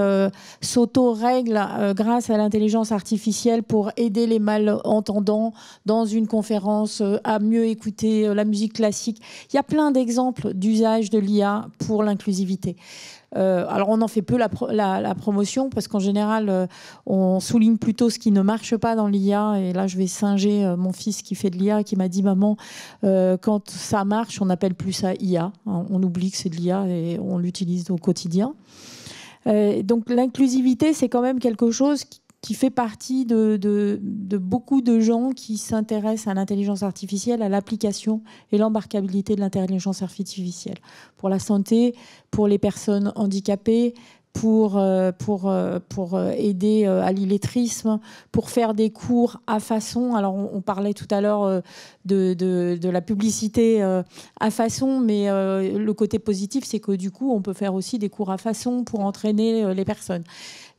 s'auto-règlent grâce à l'intelligence artificielle pour aider les malentendants dans une conférence à mieux écouter la musique classique. Il y a plein d'exemples d'usage de l'IA pour l'inclusivité. Alors on en fait peu la promotion parce qu'en général on souligne plutôt ce qui ne marche pas dans l'IA, et là je vais singer mon fils qui fait de l'IA qui m'a dit maman quand ça marche on n'appelle plus ça IA, hein, on oublie que c'est de l'IA et on l'utilise au quotidien. Donc l'inclusivité c'est quand même quelque chose qui fait partie de beaucoup de gens qui s'intéressent à l'intelligence artificielle, à l'application et l'embarquabilité de l'intelligence artificielle. Pour la santé, pour les personnes handicapées, pour aider à l'illettrisme, pour faire des cours à façon. Alors on parlait tout à l'heure de la publicité à façon, mais le côté positif, c'est que du coup, on peut faire aussi des cours à façon pour entraîner les personnes.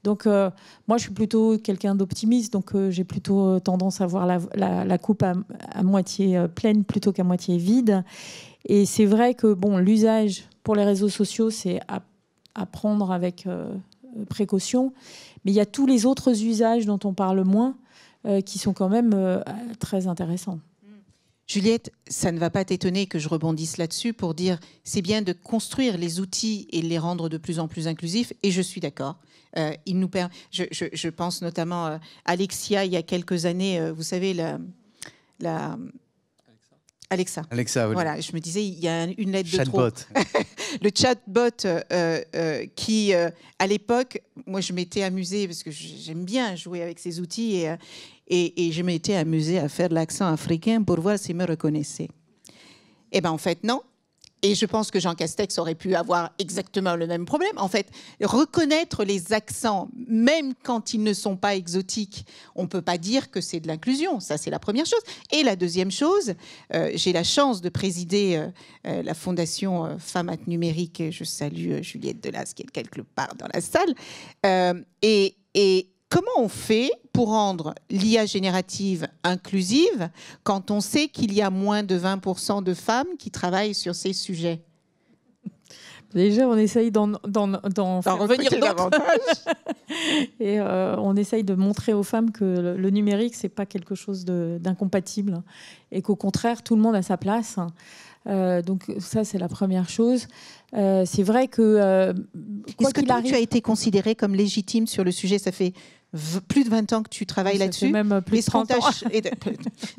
Donc moi je suis plutôt quelqu'un d'optimiste, donc j'ai plutôt tendance à voir la coupe à moitié pleine plutôt qu'à moitié vide. Et c'est vrai que bon, l'usage pour les réseaux sociaux c'est à prendre avec précaution, mais il y a tous les autres usages dont on parle moins qui sont quand même très intéressants. Juliette, ça ne va pas t'étonner que je rebondisse là-dessus pour dire c'est bien de construire les outils et les rendre de plus en plus inclusifs, et je suis d'accord. Je pense notamment à Alexia, il y a quelques années, vous savez, Alexa. Alexa, oui. Voilà, je me disais, il y a une lettre chatbot. De trop. Le chatbot qui, à l'époque, moi je m'étais amusée, parce que j'aime bien jouer avec ces outils, et je m'étais amusée à faire l'accent africain pour voir s'il me reconnaissait. Eh bien, en fait, non. Et je pense que Jean Castex aurait pu avoir exactement le même problème. En fait, reconnaître les accents, même quand ils ne sont pas exotiques, on ne peut pas dire que c'est de l'inclusion. Ça, c'est la première chose. Et la deuxième chose, j'ai la chance de présider la fondation Femmes Numérique. Je salue Juliette Delas, qui est quelque part dans la salle. Et comment on fait pour rendre l'IA générative inclusive quand on sait qu'il y a moins de 20% de femmes qui travaillent sur ces sujets? Déjà, on essaye d'en revenir davantage. Et on essaye de montrer aux femmes que le numérique, ce n'est pas quelque chose d'incompatible et qu'au contraire, tout le monde a sa place. Donc ça, c'est la première chose. C'est vrai que... Est-ce que toi, tu as été considérée comme légitime sur le sujet? Ça fait plus de 20 ans que tu travailles là-dessus. Même plus de 30 ans.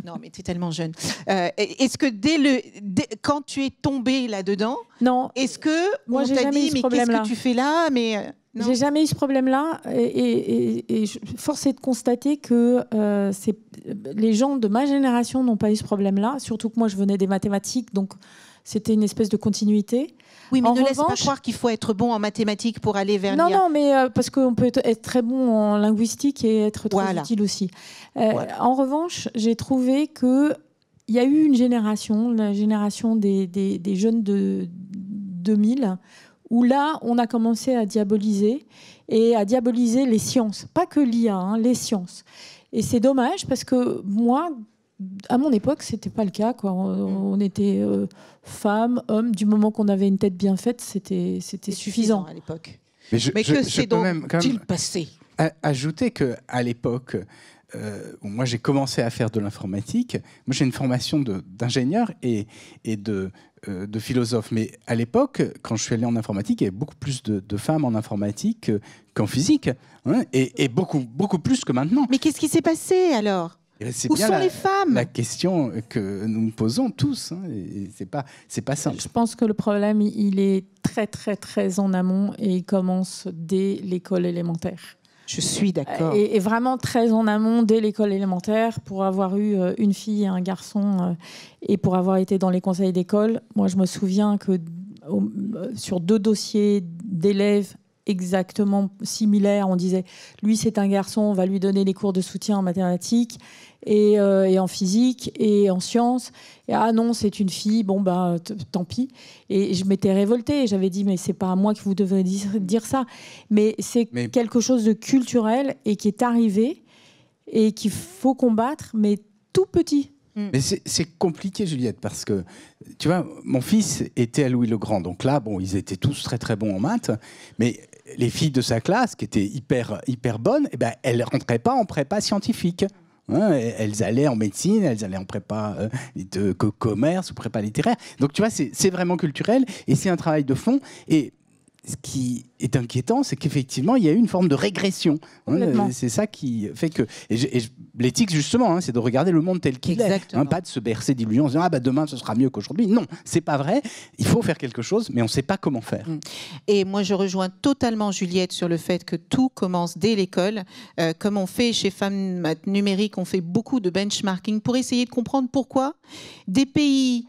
Non, mais tu es tellement jeune. Est-ce que quand tu es tombée là-dedans, est-ce que on t'a dit, mais qu'est-ce que tu fais là? J'ai jamais eu ce problème-là. Et force est de constater que les gens de ma génération n'ont pas eu ce problème-là. Surtout que moi, je venais des mathématiques, donc c'était une espèce de continuité. Oui, mais ne laisse pas croire qu'il faut être bon en mathématiques pour aller vers l'IA. Non, mais parce qu'on peut être très bon en linguistique et être très utile aussi. En revanche, j'ai trouvé qu'il y a eu une génération, la génération des jeunes de 2000, où là, on a commencé à diaboliser les sciences. Pas que l'IA, les sciences. Et c'est dommage parce que moi... À mon époque, c'était pas le cas, quoi. On était femmes, hommes. Du moment qu'on avait une tête bien faite, c'était suffisant à l'époque. Mais que c'est donc-il passé? Ajouter que à l'époque, moi j'ai commencé à faire de l'informatique. Moi j'ai une formation d'ingénieur et de philosophe. Mais à l'époque, quand je suis allé en informatique, il y avait beaucoup plus de femmes en informatique qu'en physique, hein, et beaucoup plus que maintenant. Mais qu'est-ce qui s'est passé alors? Où sont les femmes? La question que nous nous posons tous, hein, c'est pas simple. Je pense que le problème, il est très, très, très en amont et il commence dès l'école élémentaire. Je suis d'accord. Et vraiment très en amont dès l'école élémentaire, pour avoir eu une fille et un garçon et pour avoir été dans les conseils d'école. Moi, je me souviens que sur 2 dossiers d'élèves exactement similaires, on disait lui c'est un garçon, on va lui donner les cours de soutien en mathématiques et en physique et en sciences, et ah non c'est une fille, bon ben tant pis. Et je m'étais révoltée et j'avais dit mais c'est pas à moi que vous devez dire ça, mais c'est quelque chose de culturel et qui est arrivé et qu'il faut combattre, mais tout petit. Mais c'est compliqué, Juliette, parce que, tu vois, mon fils était à Louis-le-Grand. Donc là, bon, ils étaient tous très, très bons en maths. Mais les filles de sa classe, qui étaient hyper bonnes, eh ben, elles ne rentraient pas en prépa scientifique. Hein, elles allaient en médecine, elles allaient en prépa de commerce ou prépa littéraire. Donc, tu vois, c'est vraiment culturel et c'est un travail de fond. Et ce qui est inquiétant, c'est qu'effectivement, il y a eu une forme de régression. C'est ça qui fait que... L'éthique, justement, hein, c'est de regarder le monde tel qu'il est. Hein, pas de se bercer d'illusions en se disant « Ah, bah, demain, ce sera mieux qu'aujourd'hui ». Non, c'est pas vrai. Il faut faire quelque chose, mais on ne sait pas comment faire. Et moi, je rejoins totalement Juliette sur le fait que tout commence dès l'école. Comme on fait chez Femmes Maths Numériques, on fait beaucoup de benchmarking pour essayer de comprendre pourquoi des pays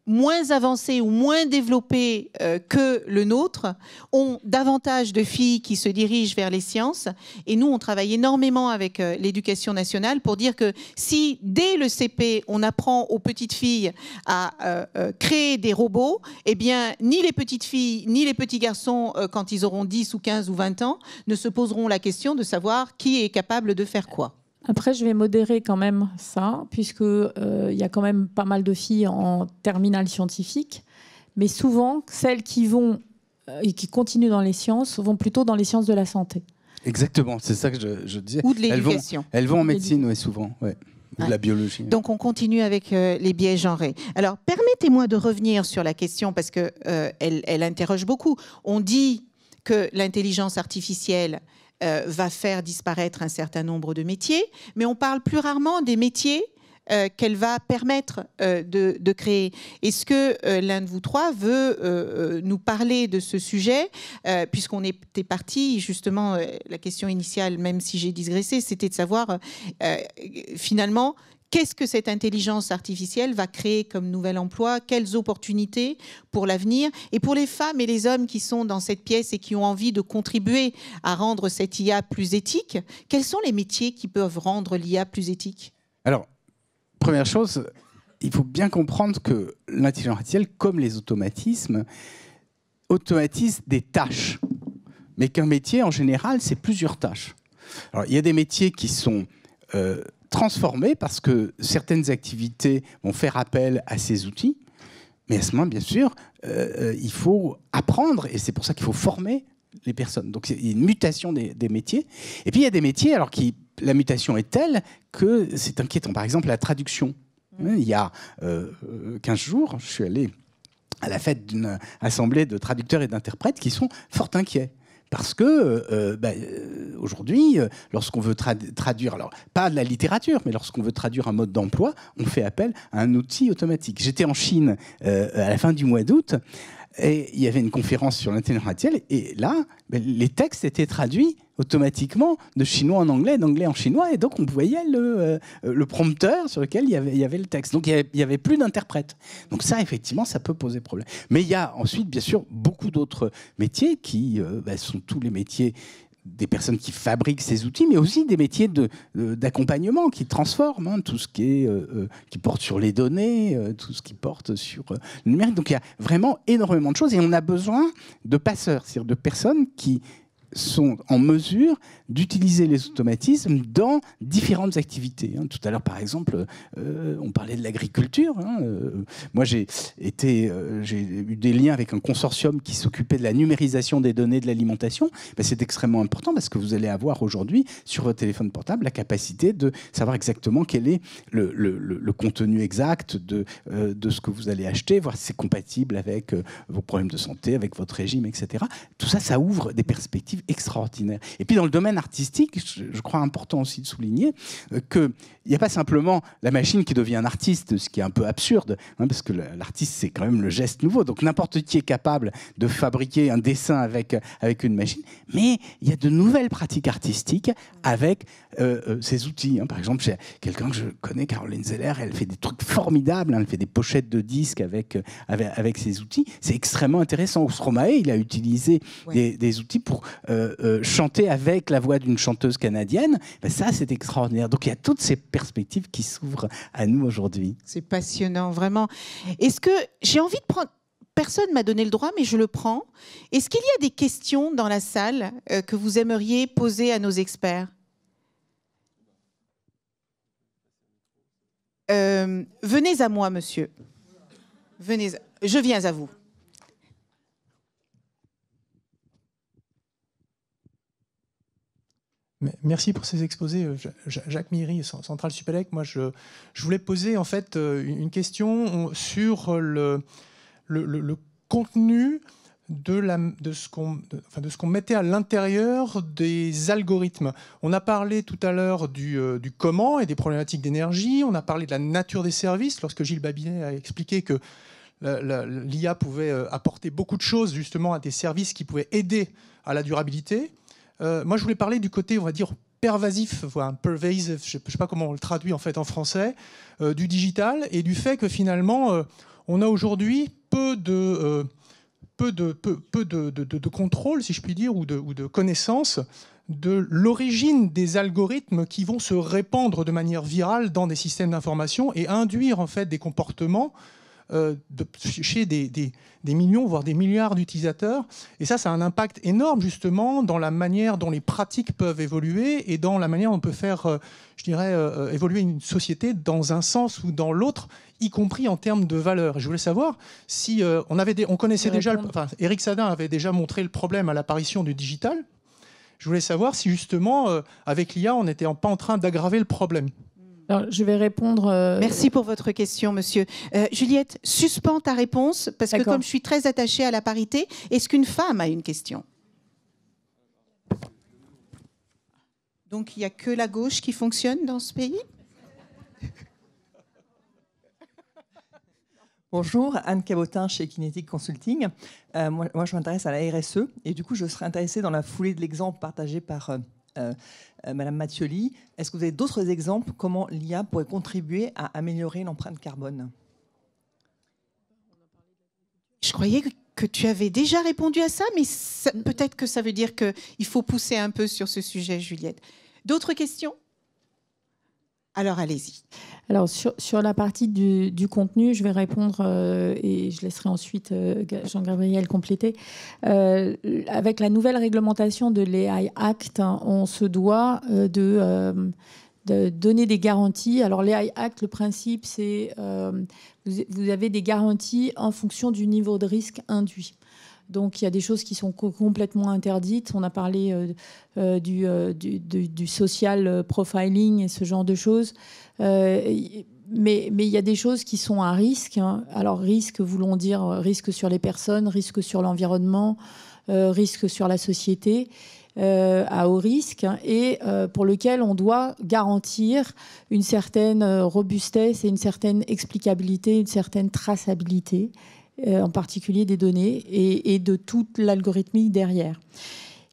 moins avancés ou moins développés que le nôtre ont davantage de filles qui se dirigent vers les sciences. Et nous, on travaille énormément avec l'éducation nationale pour dire que si, dès le CP, on apprend aux petites filles à créer des robots, eh bien, ni les petites filles, ni les petits garçons, quand ils auront 10 ou 15 ou 20 ans, ne se poseront la question de savoir qui est capable de faire quoi. Après, je vais modérer quand même ça, puisque y a quand même pas mal de filles en terminale scientifique, mais souvent, celles qui vont et qui continuent dans les sciences vont plutôt dans les sciences de la santé. Exactement, c'est ça que je disais. Ou de l'éducation. Elles vont en médecine, ouais, souvent, ouais. Ou de la biologie. Donc, on continue avec les biais genrés. Alors, permettez-moi de revenir sur la question, parce qu'elle elle interroge beaucoup. On dit que l'intelligence artificielle va faire disparaître un certain nombre de métiers, mais on parle plus rarement des métiers qu'elle va permettre de créer. Est-ce que l'un de vous trois veut nous parler de ce sujet, puisqu'on était parti, justement, la question initiale, même si j'ai digressé, c'était de savoir finalement qu'est-ce que cette intelligence artificielle va créer comme nouvel emploi, quelles opportunités pour l'avenir, et pour les femmes et les hommes qui sont dans cette pièce et qui ont envie de contribuer à rendre cette IA plus éthique, quels sont les métiers qui peuvent rendre l'IA plus éthique? Alors, première chose, il faut bien comprendre que l'intelligence artificielle, comme les automatismes, automatise des tâches, mais qu'un métier, en général, c'est plusieurs tâches. Alors, il y a des métiers qui sont transformés parce que certaines activités vont faire appel à ces outils, mais à ce moment, bien sûr, il faut apprendre, et c'est pour ça qu'il faut former les personnes. Donc, il y a une mutation des métiers. Et puis, il y a des métiers alors, la mutation est telle que c'est inquiétant. Par exemple, la traduction. Il y a 15 jours, je suis allé à la fête d'une assemblée de traducteurs et d'interprètes qui sont fort inquiets. Parce que aujourd'hui, lorsqu'on veut traduire, alors pas de la littérature, mais lorsqu'on veut traduire un mode d'emploi, on fait appel à un outil automatique. J'étais en Chine à la fin du mois d'août, et il y avait une conférence sur l'intelligence artificielle, et là, les textes étaient traduits automatiquement de chinois en anglais, d'anglais en chinois, et donc on voyait le prompteur sur lequel il y avait le texte. Donc il y avait plus d'interprète. Donc ça, effectivement, ça peut poser problème. Mais il y a ensuite, bien sûr, beaucoup d'autres métiers qui sont tous les métiers des personnes qui fabriquent ces outils, mais aussi des métiers d'accompagnement qui transforment, hein, tout ce qui porte sur les données, tout ce qui porte sur le numérique. Donc il y a vraiment énormément de choses et on a besoin de passeurs, c'est-à-dire de personnes qui sont en mesure d'utiliser les automatismes dans différentes activités. Tout à l'heure, par exemple, on parlait de l'agriculture. Moi, j'ai eu des liens avec un consortium qui s'occupait de la numérisation des données de l'alimentation. C'est extrêmement important parce que vous allez avoir aujourd'hui, sur votre téléphone portable, la capacité de savoir exactement quel est le contenu exact de ce que vous allez acheter, voir si c'est compatible avec vos problèmes de santé, avec votre régime, etc. Tout ça, ça ouvre des perspectives extraordinaire. Et puis dans le domaine artistique, je crois important aussi de souligner qu'il n'y a pas simplement la machine qui devient un artiste, ce qui est un peu absurde, parce que l'artiste, c'est quand même le geste nouveau. Donc n'importe qui est capable de fabriquer un dessin avec une machine, mais il y a de nouvelles pratiques artistiques avec ces outils. Par exemple, j'ai quelqu'un que je connais, Caroline Zeller, elle fait des trucs formidables, elle fait des pochettes de disques avec ces outils. C'est extrêmement intéressant. Stromae, il a utilisé des outils pour chanter avec la voix d'une chanteuse canadienne. Ça, c'est extraordinaire. Donc, il y a toutes ces perspectives qui s'ouvrent à nous aujourd'hui. C'est passionnant, vraiment. Est-ce que j'ai envie de prendre... Personne ne m'a donné le droit, mais je le prends. Est-ce qu'il y a des questions dans la salle que vous aimeriez poser à nos experts ? Venez à moi, monsieur. Je viens à vous. Merci pour ces exposés, Jacques Miry, Centrale Supélec. Moi, je voulais poser en fait une question sur le contenu de ce qu'on mettait à l'intérieur des algorithmes. On a parlé tout à l'heure du comment et des problématiques d'énergie. On a parlé de la nature des services, lorsque Gilles Babinet a expliqué que l'IA pouvait apporter beaucoup de choses justement à des services qui pouvaient aider à la durabilité. Moi, je voulais parler du côté, on va dire, pervasif, pervasive, je ne sais pas comment on le traduit en fait en français, du digital, et du fait que finalement, on a aujourd'hui peu de contrôle, si je puis dire, ou de connaissance de l'origine des algorithmes qui vont se répandre de manière virale dans des systèmes d'information et induire en fait des comportements chez des millions, voire des milliards d'utilisateurs. Et ça a un impact énorme, justement, dans la manière dont les pratiques peuvent évoluer et dans la manière dont on peut faire, je dirais, évoluer une société dans un sens ou dans l'autre, y compris en termes de valeurs. Et je voulais savoir si on connaissait déjà... Éric Sadin avait déjà montré le problème à l'apparition du digital. Je voulais savoir si, justement, avec l'IA, on n'était pas en train d'aggraver le problème. Alors, je vais répondre... Merci pour votre question, monsieur. Juliette, suspends ta réponse, parce que comme je suis très attachée à la parité, est-ce qu'une femme a une question? Donc, il n'y a que la gauche qui fonctionne dans ce pays? Bonjour, Anne Cabotin chez Kinetic Consulting. Moi, je m'intéresse à la RSE, et du coup, je serais intéressée dans la foulée de l'exemple partagé par... Madame Mathioli, est-ce que vous avez d'autres exemples comment l'IA pourrait contribuer à améliorer l'empreinte carbone? Je croyais que tu avais déjà répondu à ça, mais peut-être que ça veut dire qu'il faut pousser un peu sur ce sujet, Juliette. D'autres questions? Alors, allez-y. Alors, sur la partie du contenu, je vais répondre et je laisserai ensuite Jean-Gabriel compléter. Avec la nouvelle réglementation de l'AI Act, on se doit de donner des garanties. Alors, l'AI Act, le principe, c'est vous avez des garanties en fonction du niveau de risque induit. Donc, il y a des choses qui sont complètement interdites. On a parlé du social profiling et ce genre de choses. Mais il y a des choses qui sont à risque. Alors, risque, voulons dire risque sur les personnes, risque sur l'environnement, risque sur la société, à haut risque, et pour lequel on doit garantir une certaine robustesse et une certaine explicabilité, une certaine traçabilité, en particulier des données et de toute l'algorithmique derrière.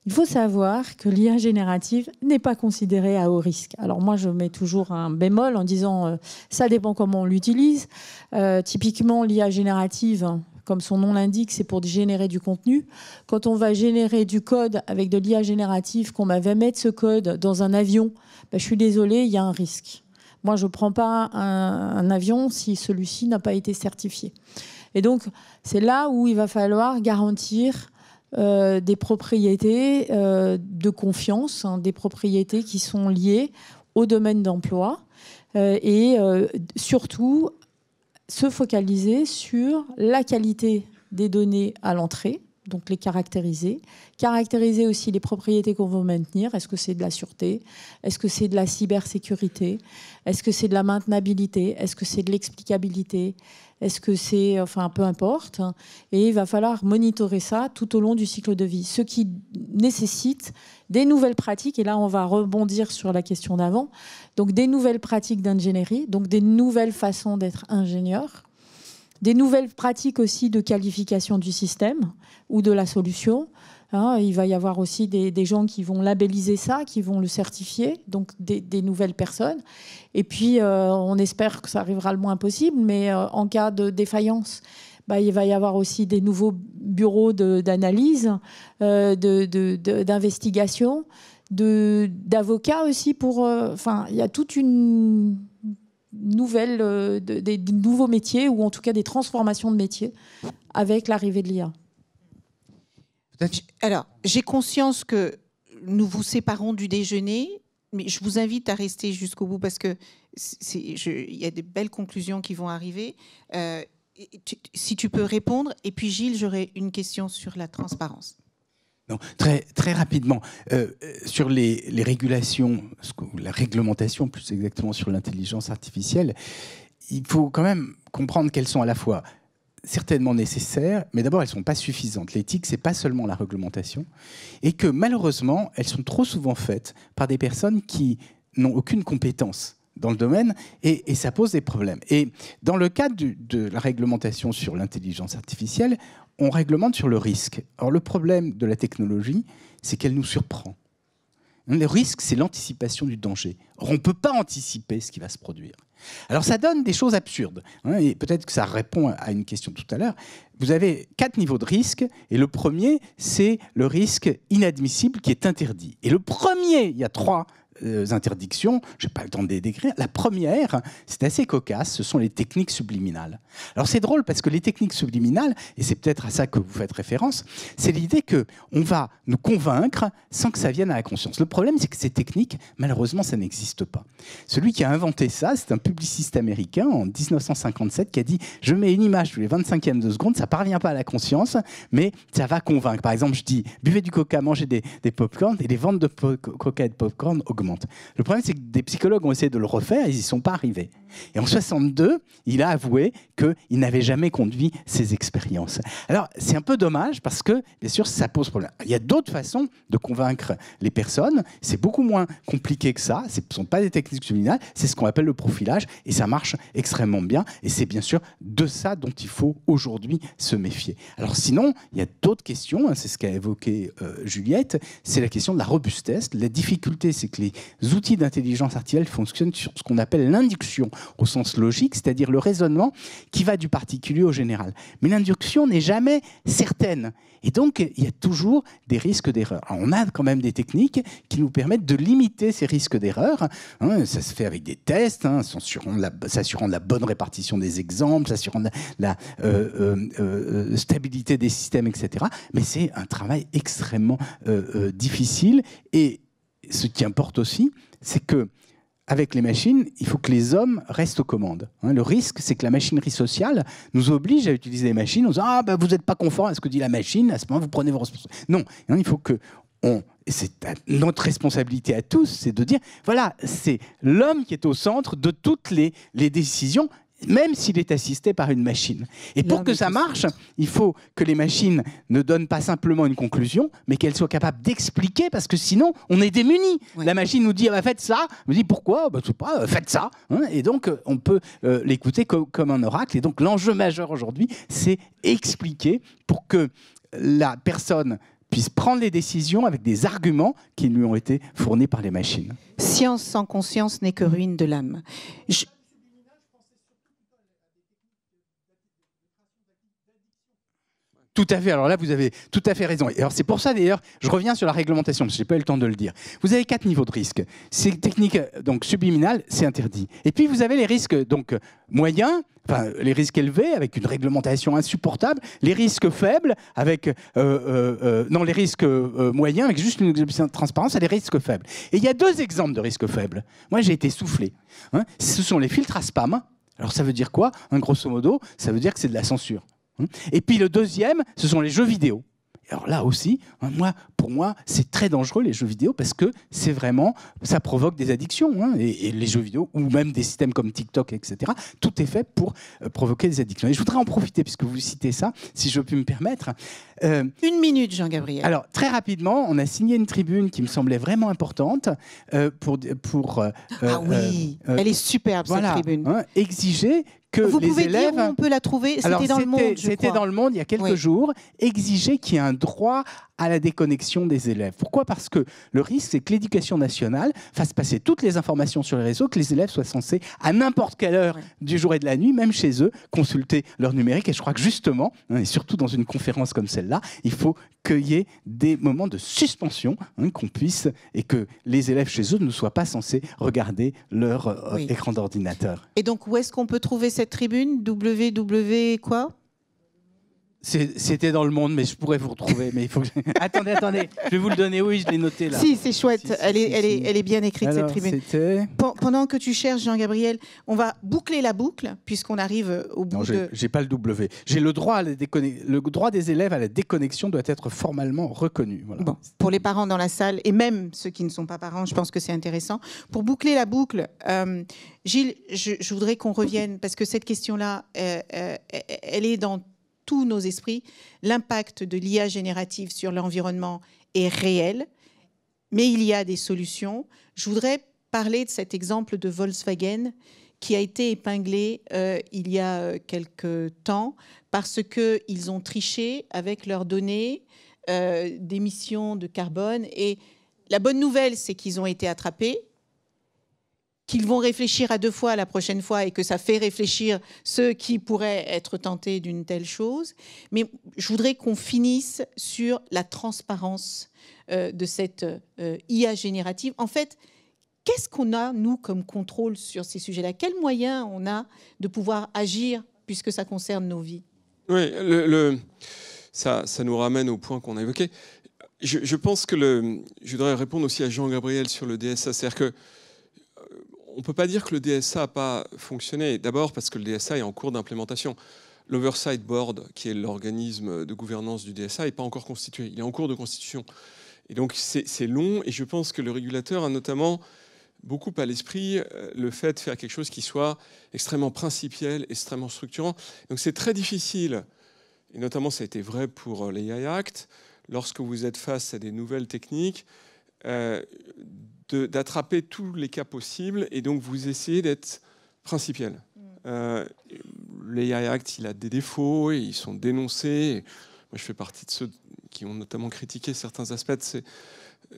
Il faut savoir que l'IA générative n'est pas considérée à haut risque. Alors moi, je mets toujours un bémol en disant ça dépend comment on l'utilise. Typiquement, l'IA générative, comme son nom l'indique, c'est pour générer du contenu. Quand on va générer du code avec de l'IA générative, qu'on va mettre ce code dans un avion, je suis désolée, il y a un risque. Moi, je ne prends pas un avion si celui-ci n'a pas été certifié. Et donc, c'est là où il va falloir garantir des propriétés de confiance, des propriétés qui sont liées au domaine d'emploi et surtout se focaliser sur la qualité des données à l'entrée, donc les caractériser aussi les propriétés qu'on veut maintenir. Est-ce que c'est de la sûreté? Est-ce que c'est de la cybersécurité? Est-ce que c'est de la maintenabilité? Est-ce que c'est de l'explicabilité? Est-ce que c'est... Enfin, peu importe. Et il va falloir monitorer ça tout au long du cycle de vie. Ce qui nécessite des nouvelles pratiques. Et là, on va rebondir sur la question d'avant. Donc, des nouvelles pratiques d'ingénierie, donc des nouvelles façons d'être ingénieur. Des nouvelles pratiques aussi de qualification du système ou de la solution. Il va y avoir aussi des gens qui vont labelliser ça, qui vont le certifier, donc des nouvelles personnes. Et puis, on espère que ça arrivera le moins possible, mais en cas de défaillance, il va y avoir aussi des nouveaux bureaux d'analyse, d'investigation, d'avocats aussi. Il y a toute une nouvelle, des nouveaux métiers, ou en tout cas des transformations de métiers avec l'arrivée de l'IA. Alors, j'ai conscience que nous vous séparons du déjeuner, mais je vous invite à rester jusqu'au bout parce que il y a des belles conclusions qui vont arriver. Si tu peux répondre. Et puis Gilles, j'aurais une question sur la transparence. Non, très rapidement, sur les régulations, la réglementation plus exactement sur l'intelligence artificielle, il faut quand même comprendre qu'elles sont à la fois certainement nécessaires, mais d'abord elles ne sont pas suffisantes. L'éthique, ce n'est pas seulement la réglementation, et que malheureusement, elles sont trop souvent faites par des personnes qui n'ont aucune compétence dans le domaine, et ça pose des problèmes. Et dans le cadre de la réglementation sur l'intelligence artificielle, on réglemente sur le risque. Or, le problème de la technologie, c'est qu'elle nous surprend. Le risque, c'est l'anticipation du danger. Or, on ne peut pas anticiper ce qui va se produire. Alors, ça donne des choses absurdes. Et peut-être que ça répond à une question tout à l'heure. Vous avez 4 niveaux de risque, et le premier, c'est le risque inadmissible qui est interdit. Et le premier, il y a 3 interdictions, je n'ai pas le temps de les décrire. La première, c'est assez cocasse, ce sont les techniques subliminales. Alors c'est drôle parce que les techniques subliminales, et c'est peut-être à ça que vous faites référence, c'est l'idée qu'on va nous convaincre sans que ça vienne à la conscience. Le problème, c'est que ces techniques, malheureusement, ça n'existe pas. Celui qui a inventé ça, c'est un publiciste américain en 1957 qui a dit « Je mets une image tous les 25e de seconde, ça ne parvient pas à la conscience, mais ça va convaincre. » Par exemple, je dis « Buvez du coca, mangez des pop-corn, et les ventes de coca et de pop-corn augmentent. » Le problème, c'est que des psychologues ont essayé de le refaire, ils n'y sont pas arrivés. Et en 1962, il a avoué qu'il n'avait jamais conduit ces expériences. Alors, c'est un peu dommage parce que, bien sûr, ça pose problème. Il y a d'autres façons de convaincre les personnes. C'est beaucoup moins compliqué que ça. Ce ne sont pas des techniques subliminales, c'est ce qu'on appelle le profilage et ça marche extrêmement bien. Et c'est bien sûr de ça dont il faut aujourd'hui se méfier. Alors sinon, il y a d'autres questions. C'est ce qu'a évoqué Juliette. C'est la question de la robustesse. La difficulté, c'est que les outils d'intelligence artificielle fonctionnent sur ce qu'on appelle l'induction au sens logique, c'est-à-dire le raisonnement qui va du particulier au général. Mais l'induction n'est jamais certaine. Et donc, il y a toujours des risques d'erreur. On a quand même des techniques qui nous permettent de limiter ces risques d'erreur. Ça se fait avec des tests, s'assurant de la bonne répartition des exemples, s'assurant de la stabilité des systèmes, etc. Mais c'est un travail extrêmement difficile. Et ce qui importe aussi, c'est que avec les machines, il faut que les hommes restent aux commandes. Le risque, c'est que la machinerie sociale nous oblige à utiliser les machines en disant « Ah, ben, vous n'êtes pas conforme à ce que dit la machine, à ce moment, vous prenez vos responsabilités. » Non, il faut que c'est notre responsabilité à tous, c'est de dire « Voilà, c'est l'homme qui est au centre de toutes les décisions. » Même s'il est assisté par une machine. Et pour que ça marche, il faut que les machines ne donnent pas simplement une conclusion, mais qu'elles soient capables d'expliquer, parce que sinon, on est démunis. Ouais. La machine nous dit, ah bah, faites ça. On dit, pourquoi? Je sais pas, faites ça. Et donc, on peut l'écouter comme un oracle. Et donc, l'enjeu majeur aujourd'hui, c'est expliquer pour que la personne puisse prendre les décisions avec des arguments qui lui ont été fournis par les machines. Science sans conscience n'est que ruine de l'âme. Tout à fait. Alors là, vous avez tout à fait raison. Et alors c'est pour ça, d'ailleurs, je reviens sur la réglementation, parce que je n'ai pas eu le temps de le dire. Vous avez 4 niveaux de risque. Ces techniques donc, subliminales, c'est interdit. Et puis, vous avez les risques donc, moyens, enfin, les risques élevés, avec une réglementation insupportable, les risques faibles, avec... non, les risques moyens, avec juste une transparence, et les risques faibles. Et il y a 2 exemples de risques faibles. Moi, j'ai été soufflé. Ce sont les filtres à spam. Alors, ça veut dire quoi? Grosso modo, ça veut dire que c'est de la censure. Et puis le deuxième, ce sont les jeux vidéo. Alors là aussi, pour moi, c'est très dangereux les jeux vidéo parce que c'est vraiment, ça provoque des addictions. Et les jeux vidéo, ou même des systèmes comme TikTok, etc., tout est fait pour provoquer des addictions. Et je voudrais en profiter, puisque vous citez ça, si je puis me permettre. 1 minute, Jean-Gabriel. Alors, très rapidement, on a signé une tribune qui me semblait vraiment importante pour ah oui, elle est superbe, voilà, cette tribune. Exiger que vous les pouvez élèves... dire où on peut la trouver? C'était dans le Monde, je crois. C'était dans le Monde il y a quelques jours. Exiger qu'il y ait un droit à la déconnexion des élèves. Pourquoi? Parce que le risque, c'est que l'éducation nationale fasse passer toutes les informations sur les réseaux, que les élèves soient censés, à n'importe quelle heure du jour et de la nuit, même chez eux, consulter leur numérique. Et je crois que justement, et surtout dans une conférence comme celle-là, il faut qu'il y ait des moments de suspension, qu'on puisse, et que les élèves chez eux ne soient pas censés regarder leur écran d'ordinateur. Et donc, où est-ce qu'on peut trouver cette tribune? www quoi? C'était dans Le Monde, mais je pourrais vous retrouver. Mais il faut que attendez, je vais vous le donner. Oui, je l'ai noté là. Si, c'est chouette. Elle est bien écrite, Alors, cette tribune. Pendant que tu cherches, Jean-Gabriel, on va boucler la boucle, puisqu'on arrive au bout de... J'ai pas le W. J'ai le droit le droit des élèves à la déconnexion doit être formellement reconnu. Voilà. Bon, pour les parents dans la salle, et même ceux qui ne sont pas parents, je pense que c'est intéressant. Pour boucler la boucle, Gilles, je voudrais qu'on revienne, parce que cette question-là, elle est dans tous nos esprits. L'impact de l'IA générative sur l'environnement est réel, mais il y a des solutions. Je voudrais parler de cet exemple de Volkswagen qui a été épinglé il y a quelque temps parce qu'ils ont triché avec leurs données d'émissions de carbone. Et la bonne nouvelle, c'est qu'ils ont été attrapés, qu'ils vont réfléchir à 2 fois la prochaine fois et que ça fait réfléchir ceux qui pourraient être tentés d'une telle chose. Mais je voudrais qu'on finisse sur la transparence de cette IA générative. En fait, qu'est-ce qu'on a, nous, comme contrôle sur ces sujets-là? Quels moyens on a de pouvoir agir puisque ça concerne nos vies? Oui, ça nous ramène au point qu'on a évoqué. Je pense que je voudrais répondre aussi à Jean-Gabriel sur le DSA. C'est-à-dire que on ne peut pas dire que le DSA n'a pas fonctionné. D'abord parce que le DSA est en cours d'implémentation. L'Oversight Board, qui est l'organisme de gouvernance du DSA, n'est pas encore constitué. Il est en cours de constitution. Et donc c'est long. Et je pense que le régulateur a notamment beaucoup à l'esprit le fait de faire quelque chose qui soit extrêmement principiel, extrêmement structurant. Donc c'est très difficile, et notamment ça a été vrai pour l'AI Act, lorsque vous êtes face à des nouvelles techniques, d'attraper tous les cas possibles et donc vous essayez d'être principiel. L'AI Act, il a des défauts et ils sont dénoncés. Moi, je fais partie de ceux qui ont notamment critiqué certains aspects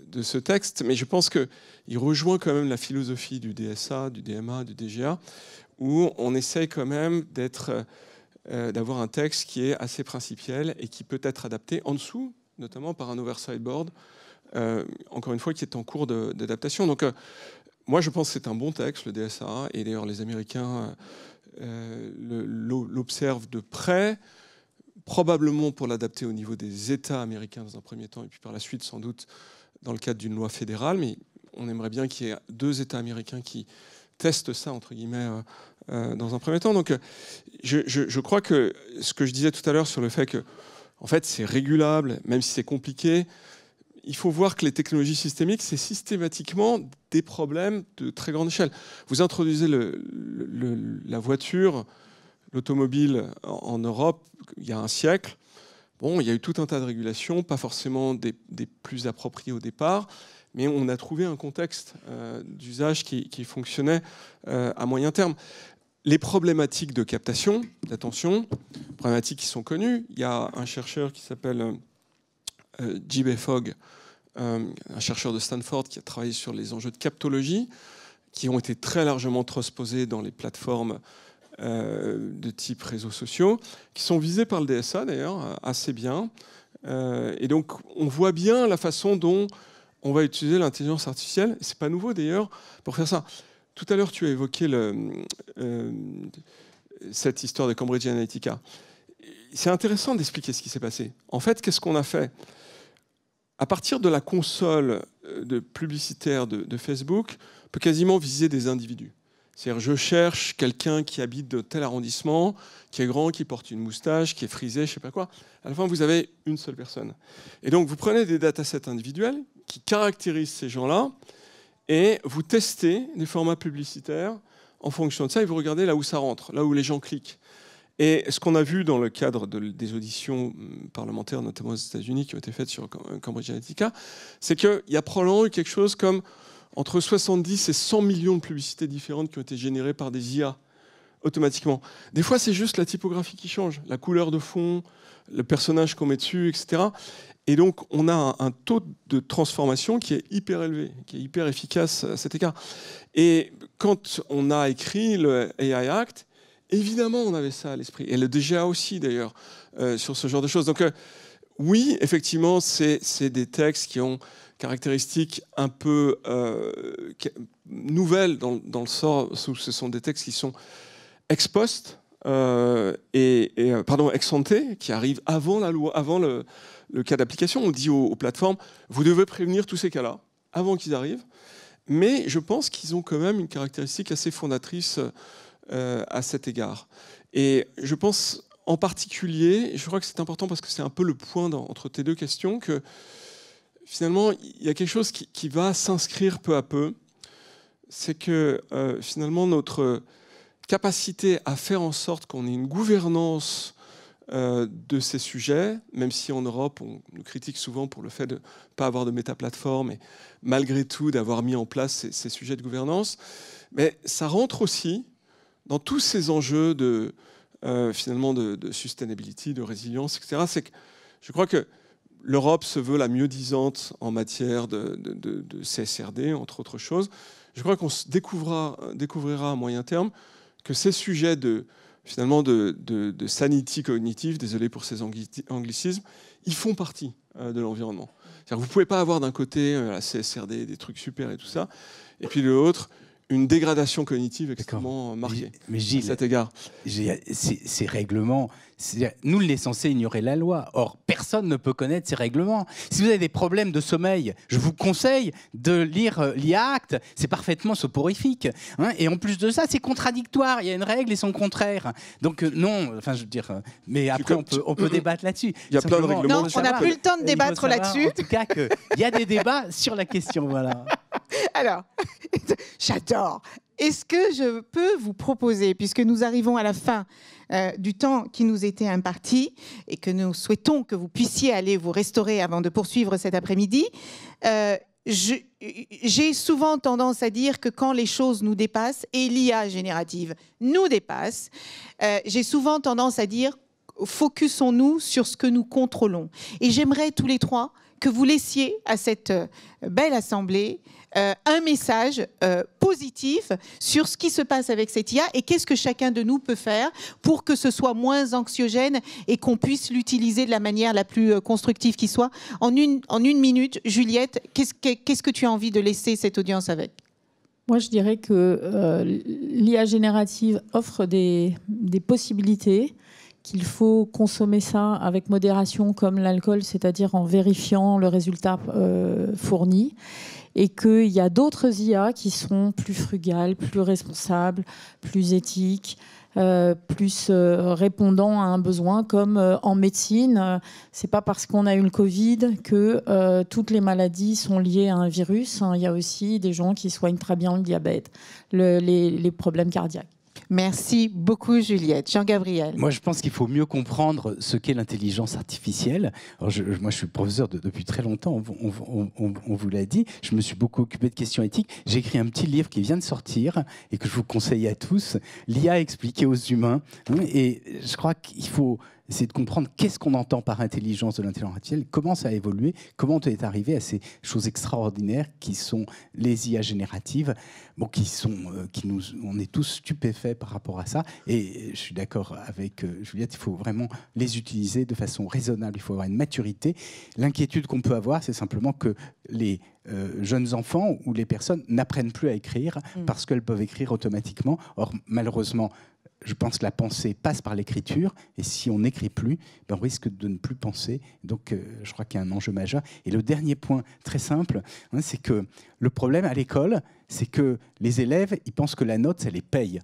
de ce texte, mais je pense qu'il rejoint quand même la philosophie du DSA, du DMA, du DGA, où on essaye quand même d'avoir un texte qui est assez principiel et qui peut être adapté en dessous, notamment par un Oversight Board, encore une fois, qui est en cours d'adaptation. Donc, moi, je pense que c'est un bon texte, le DSA, et d'ailleurs, les Américains l'observent de près, probablement pour l'adapter au niveau des États américains dans un premier temps, et puis par la suite, sans doute, dans le cadre d'une loi fédérale. Mais on aimerait bien qu'il y ait 2 États américains qui testent ça, entre guillemets, dans un premier temps. Donc, je crois que ce que je disais tout à l'heure sur le fait que, en fait, c'est régulable, même si c'est compliqué, il faut voir que les technologies systémiques, c'est systématiquement des problèmes de très grande échelle. Vous introduisez la voiture, l'automobile en Europe il y a un siècle. Bon, il y a eu tout un tas de régulations, pas forcément des plus appropriées au départ, mais on a trouvé un contexte d'usage qui fonctionnait à moyen terme. Les problématiques de captation, d'attention, problématiques qui sont connues. Il y a un chercheur qui s'appelle J.B. Fogg, un chercheur de Stanford qui a travaillé sur les enjeux de captologie, qui ont été très largement transposés dans les plateformes de type réseaux sociaux, qui sont visés par le DSA d'ailleurs assez bien. Et donc on voit bien la façon dont on va utiliser l'intelligence artificielle. C'est pas nouveau d'ailleurs pour faire ça. Tout à l'heure tu as évoqué cette histoire de Cambridge Analytica. C'est intéressant d'expliquer ce qui s'est passé. En fait, qu'est-ce qu'on a fait? À partir de la console publicitaire de Facebook, on peut quasiment viser des individus. C'est-à-dire, je cherche quelqu'un qui habite de tel arrondissement, qui est grand, qui porte une moustache, qui est frisé, je ne sais pas quoi. À la fin, vous avez une seule personne. Et donc, vous prenez des datasets individuels qui caractérisent ces gens-là et vous testez des formats publicitaires en fonction de ça et vous regardez là où ça rentre, là où les gens cliquent. Et ce qu'on a vu dans le cadre des auditions parlementaires, notamment aux États-Unis, qui ont été faites sur Cambridge Analytica, c'est qu'il y a probablement eu quelque chose comme entre 70 et 100 millions de publicités différentes qui ont été générées par des IA automatiquement. Des fois, c'est juste la typographie qui change, la couleur de fond, le personnage qu'on met dessus, etc. Et donc, on a un taux de transformation qui est hyper élevé, qui est hyper efficace à cet égard. Et quand on a écrit le AI Act, évidemment, on avait ça à l'esprit. Et le DGA aussi, d'ailleurs, sur ce genre de choses. Donc, oui, effectivement, c'est des textes qui ont caractéristiques un peu nouvelles dans le sens où ce sont des textes qui sont ex post et ex ante, qui arrive avant la loi, avant le cas d'application. On dit aux plateformes, vous devez prévenir tous ces cas-là avant qu'ils arrivent. Mais je pense qu'ils ont quand même une caractéristique assez fondatrice à cet égard. Et je pense en particulier, je crois que c'est important parce que c'est un peu le point entre tes deux questions, que finalement, il y a quelque chose qui va s'inscrire peu à peu. C'est que finalement, notre capacité à faire en sorte qu'on ait une gouvernance de ces sujets, même si en Europe, on nous critique souvent pour le fait de ne pas avoir de méta-plateforme, et malgré tout d'avoir mis en place ces sujets de gouvernance, mais ça rentre aussi dans tous ces enjeux finalement de sustainability, de résilience, etc. C'est que je crois que l'Europe se veut la mieux-disante en matière de CSRD, entre autres choses. Je crois qu'on découvrira à moyen terme que ces sujets finalement de sanity cognitive, désolé pour ces anglicismes, ils font partie de l'environnement. Vous ne pouvez pas avoir d'un côté la CSRD, des trucs super et tout ça, et puis de l'autre, une dégradation cognitive extrêmement marquée. Mais Gilles, à cet égard. Ces règlements, nul n'est censé ignorer la loi. Or, personne ne peut connaître ces règlements. Si vous avez des problèmes de sommeil, je vous conseille de lire l'IA Act. C'est parfaitement soporifique. Hein, et en plus de ça, c'est contradictoire. Il y a une règle et son contraire. Donc non, enfin je veux dire, mais après on peut débattre là-dessus. Il y a plein de règlements. Non, on n'a plus le temps de débattre là-dessus. En tout cas, qu'il y a des débats sur la question. Voilà. Alors, j'adore. Est-ce que je peux vous proposer, puisque nous arrivons à la fin du temps qui nous était imparti et que nous souhaitons que vous puissiez aller vous restaurer avant de poursuivre cet après-midi, j'ai souvent tendance à dire que quand les choses nous dépassent, et l'IA générative nous dépasse, j'ai souvent tendance à dire focusons-nous sur ce que nous contrôlons. Et j'aimerais tous les trois que vous laissiez à cette belle assemblée un message positif sur ce qui se passe avec cette IA et qu'est-ce que chacun de nous peut faire pour que ce soit moins anxiogène et qu'on puisse l'utiliser de la manière la plus constructive qui soit. En une minute, Juliette, qu'est-ce que tu as envie de laisser cette audience avec ? Moi, je dirais que l'IA générative offre des possibilités, qu'il faut consommer ça avec modération comme l'alcool, c'est-à-dire en vérifiant le résultat fourni, et qu'il y a d'autres IA qui sont plus frugales, plus responsables, plus éthiques, plus répondant à un besoin, comme en médecine. C'est pas parce qu'on a eu le Covid que toutes les maladies sont liées à un virus. Il y a aussi des gens qui soignent très bien le diabète, les problèmes cardiaques. Merci beaucoup, Juliette. Jean-Gabriel. Moi, je pense qu'il faut mieux comprendre ce qu'est l'intelligence artificielle. Alors, moi, je suis professeur depuis très longtemps, on vous l'a dit. Je me suis beaucoup occupé de questions éthiques. J'ai écrit un petit livre qui vient de sortir et que je vous conseille à tous, l'IA expliquée aux humains. Et je crois qu'il faut essayer de comprendre qu'est-ce qu'on entend par intelligence de l'intelligence artificielle, comment ça a évolué, comment on est arrivé à ces choses extraordinaires qui sont les IA génératives, on est tous stupéfaits par rapport à ça. Et je suis d'accord avec Juliette, il faut vraiment les utiliser de façon raisonnable, il faut avoir une maturité. L'inquiétude qu'on peut avoir, c'est simplement que les jeunes enfants ou les personnes n'apprennent plus à écrire parce qu'elles peuvent écrire automatiquement. Or, malheureusement, je pense que la pensée passe par l'écriture, et si on n'écrit plus, on risque de ne plus penser. Donc, je crois qu'il y a un enjeu majeur. Et le dernier point, très simple, c'est que le problème à l'école, c'est que les élèves, ils pensent que la note, ça les paye.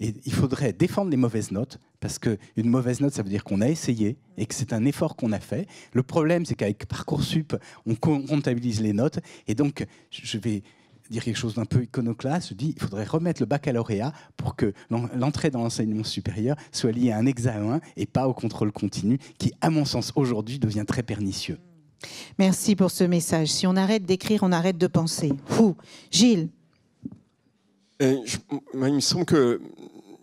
Et il faudrait défendre les mauvaises notes, parce qu'une mauvaise note, ça veut dire qu'on a essayé et que c'est un effort qu'on a fait. Le problème, c'est qu'avec Parcoursup, on comptabilise les notes, et donc, je vais dire quelque chose d'un peu iconoclaste, je dis il faudrait remettre le baccalauréat pour que l'entrée dans l'enseignement supérieur soit liée à un examen et pas au contrôle continu qui, à mon sens, aujourd'hui devient très pernicieux. Merci pour ce message. Si on arrête d'écrire, on arrête de penser. Gilles. Il me semble que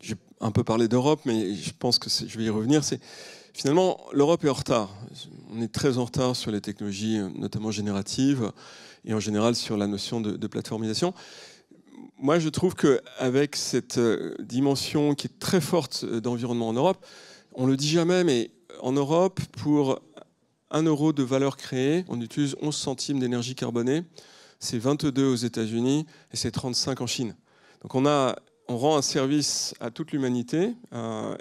j'ai un peu parlé d'Europe, mais je pense que je vais y revenir. Finalement, l'Europe est en retard. On est très en retard sur les technologies, notamment génératives, et en général sur la notion de plateformisation. Moi, je trouve qu'avec cette dimension qui est très forte d'environnement en Europe, on ne le dit jamais, mais en Europe, pour 1 euro de valeur créée, on utilise 11 centimes d'énergie carbonée. C'est 22 aux États-Unis et c'est 35 en Chine. Donc on a on rend un service à toute l'humanité,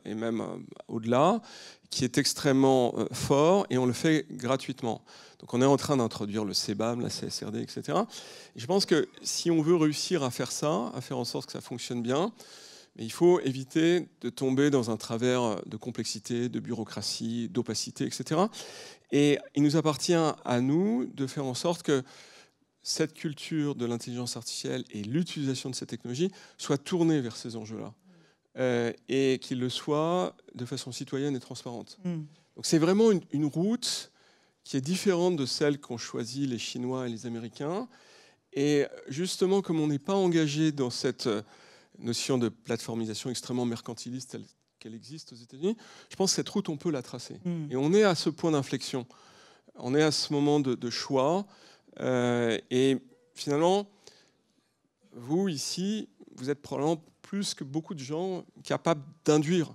et même au-delà, qui est extrêmement fort, et on le fait gratuitement. Donc on est en train d'introduire le CBAM, la CSRD, etc. Et je pense que si on veut réussir à faire ça, à faire en sorte que ça fonctionne bien, il faut éviter de tomber dans un travers de complexité, de bureaucratie, d'opacité, etc. Et il nous appartient à nous de faire en sorte que cette culture de l'intelligence artificielle et l'utilisation de cette technologie soit tournée vers ces enjeux-là. Et qu'il le soit de façon citoyenne et transparente. Donc c'est vraiment une route qui est différente de celle qu'ont choisi les Chinois et les Américains. Et justement, comme on n'est pas engagé dans cette notion de plateformisation extrêmement mercantiliste telle qu'elle existe aux États-Unis, je pense que cette route, on peut la tracer. Et on est à ce point d'inflexion. On est à ce moment de choix. Et finalement, vous, ici, vous êtes probablement plus que beaucoup de gens capables d'induire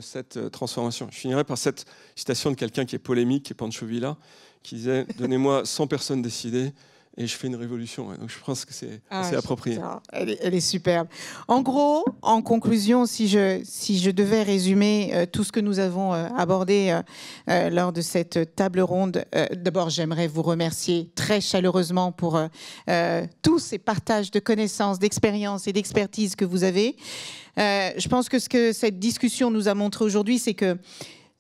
cette transformation. Je finirai par cette citation de quelqu'un qui est polémique, qui est Pancho Villa, qui disait « Donnez-moi 100 personnes décidées et je fais une révolution ». Donc je pense que c'est assez approprié. Elle est superbe. En gros, en conclusion, si je devais résumer tout ce que nous avons abordé lors de cette table ronde, d'abord j'aimerais vous remercier très chaleureusement pour tous ces partages de connaissances, d'expériences et d'expertise que vous avez. Je pense que ce que cette discussion nous a montré aujourd'hui, c'est que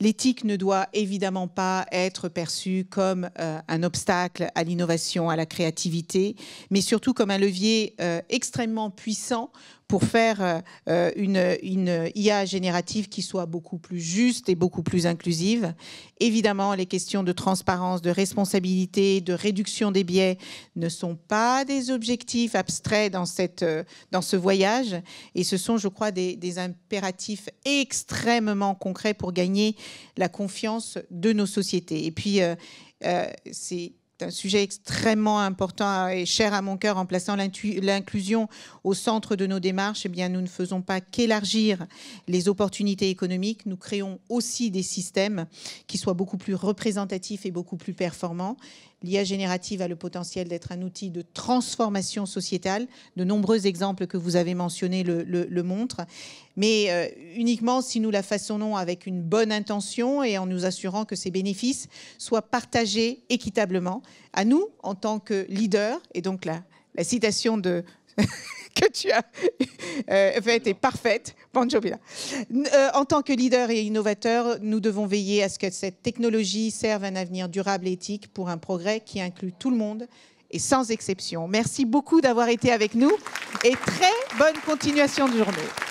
l'éthique ne doit évidemment pas être perçue comme un obstacle à l'innovation, à la créativité, mais surtout comme un levier extrêmement puissant pour faire une IA générative qui soit beaucoup plus juste et beaucoup plus inclusive. Évidemment, les questions de transparence, de responsabilité, de réduction des biais ne sont pas des objectifs abstraits dans ce voyage. Et ce sont, je crois, des impératifs extrêmement concrets pour gagner la confiance de nos sociétés. Et puis, c'est un sujet extrêmement important et cher à mon cœur. En plaçant l'inclusion au centre de nos démarches, eh bien, nous ne faisons pas qu'élargir les opportunités économiques, nous créons aussi des systèmes qui soient beaucoup plus représentatifs et beaucoup plus performants. L'IA générative a le potentiel d'être un outil de transformation sociétale. De nombreux exemples que vous avez mentionnés le montrent. Mais uniquement si nous la façonnons avec une bonne intention et en nous assurant que ces bénéfices soient partagés équitablement. À nous, en tant que leaders, et donc la citation de que tu as faite est parfaite. Pancho Villa. En tant que leader et innovateur, nous devons veiller à ce que cette technologie serve un avenir durable et éthique pour un progrès qui inclut tout le monde et sans exception. Merci beaucoup d'avoir été avec nous et très bonne continuation de journée.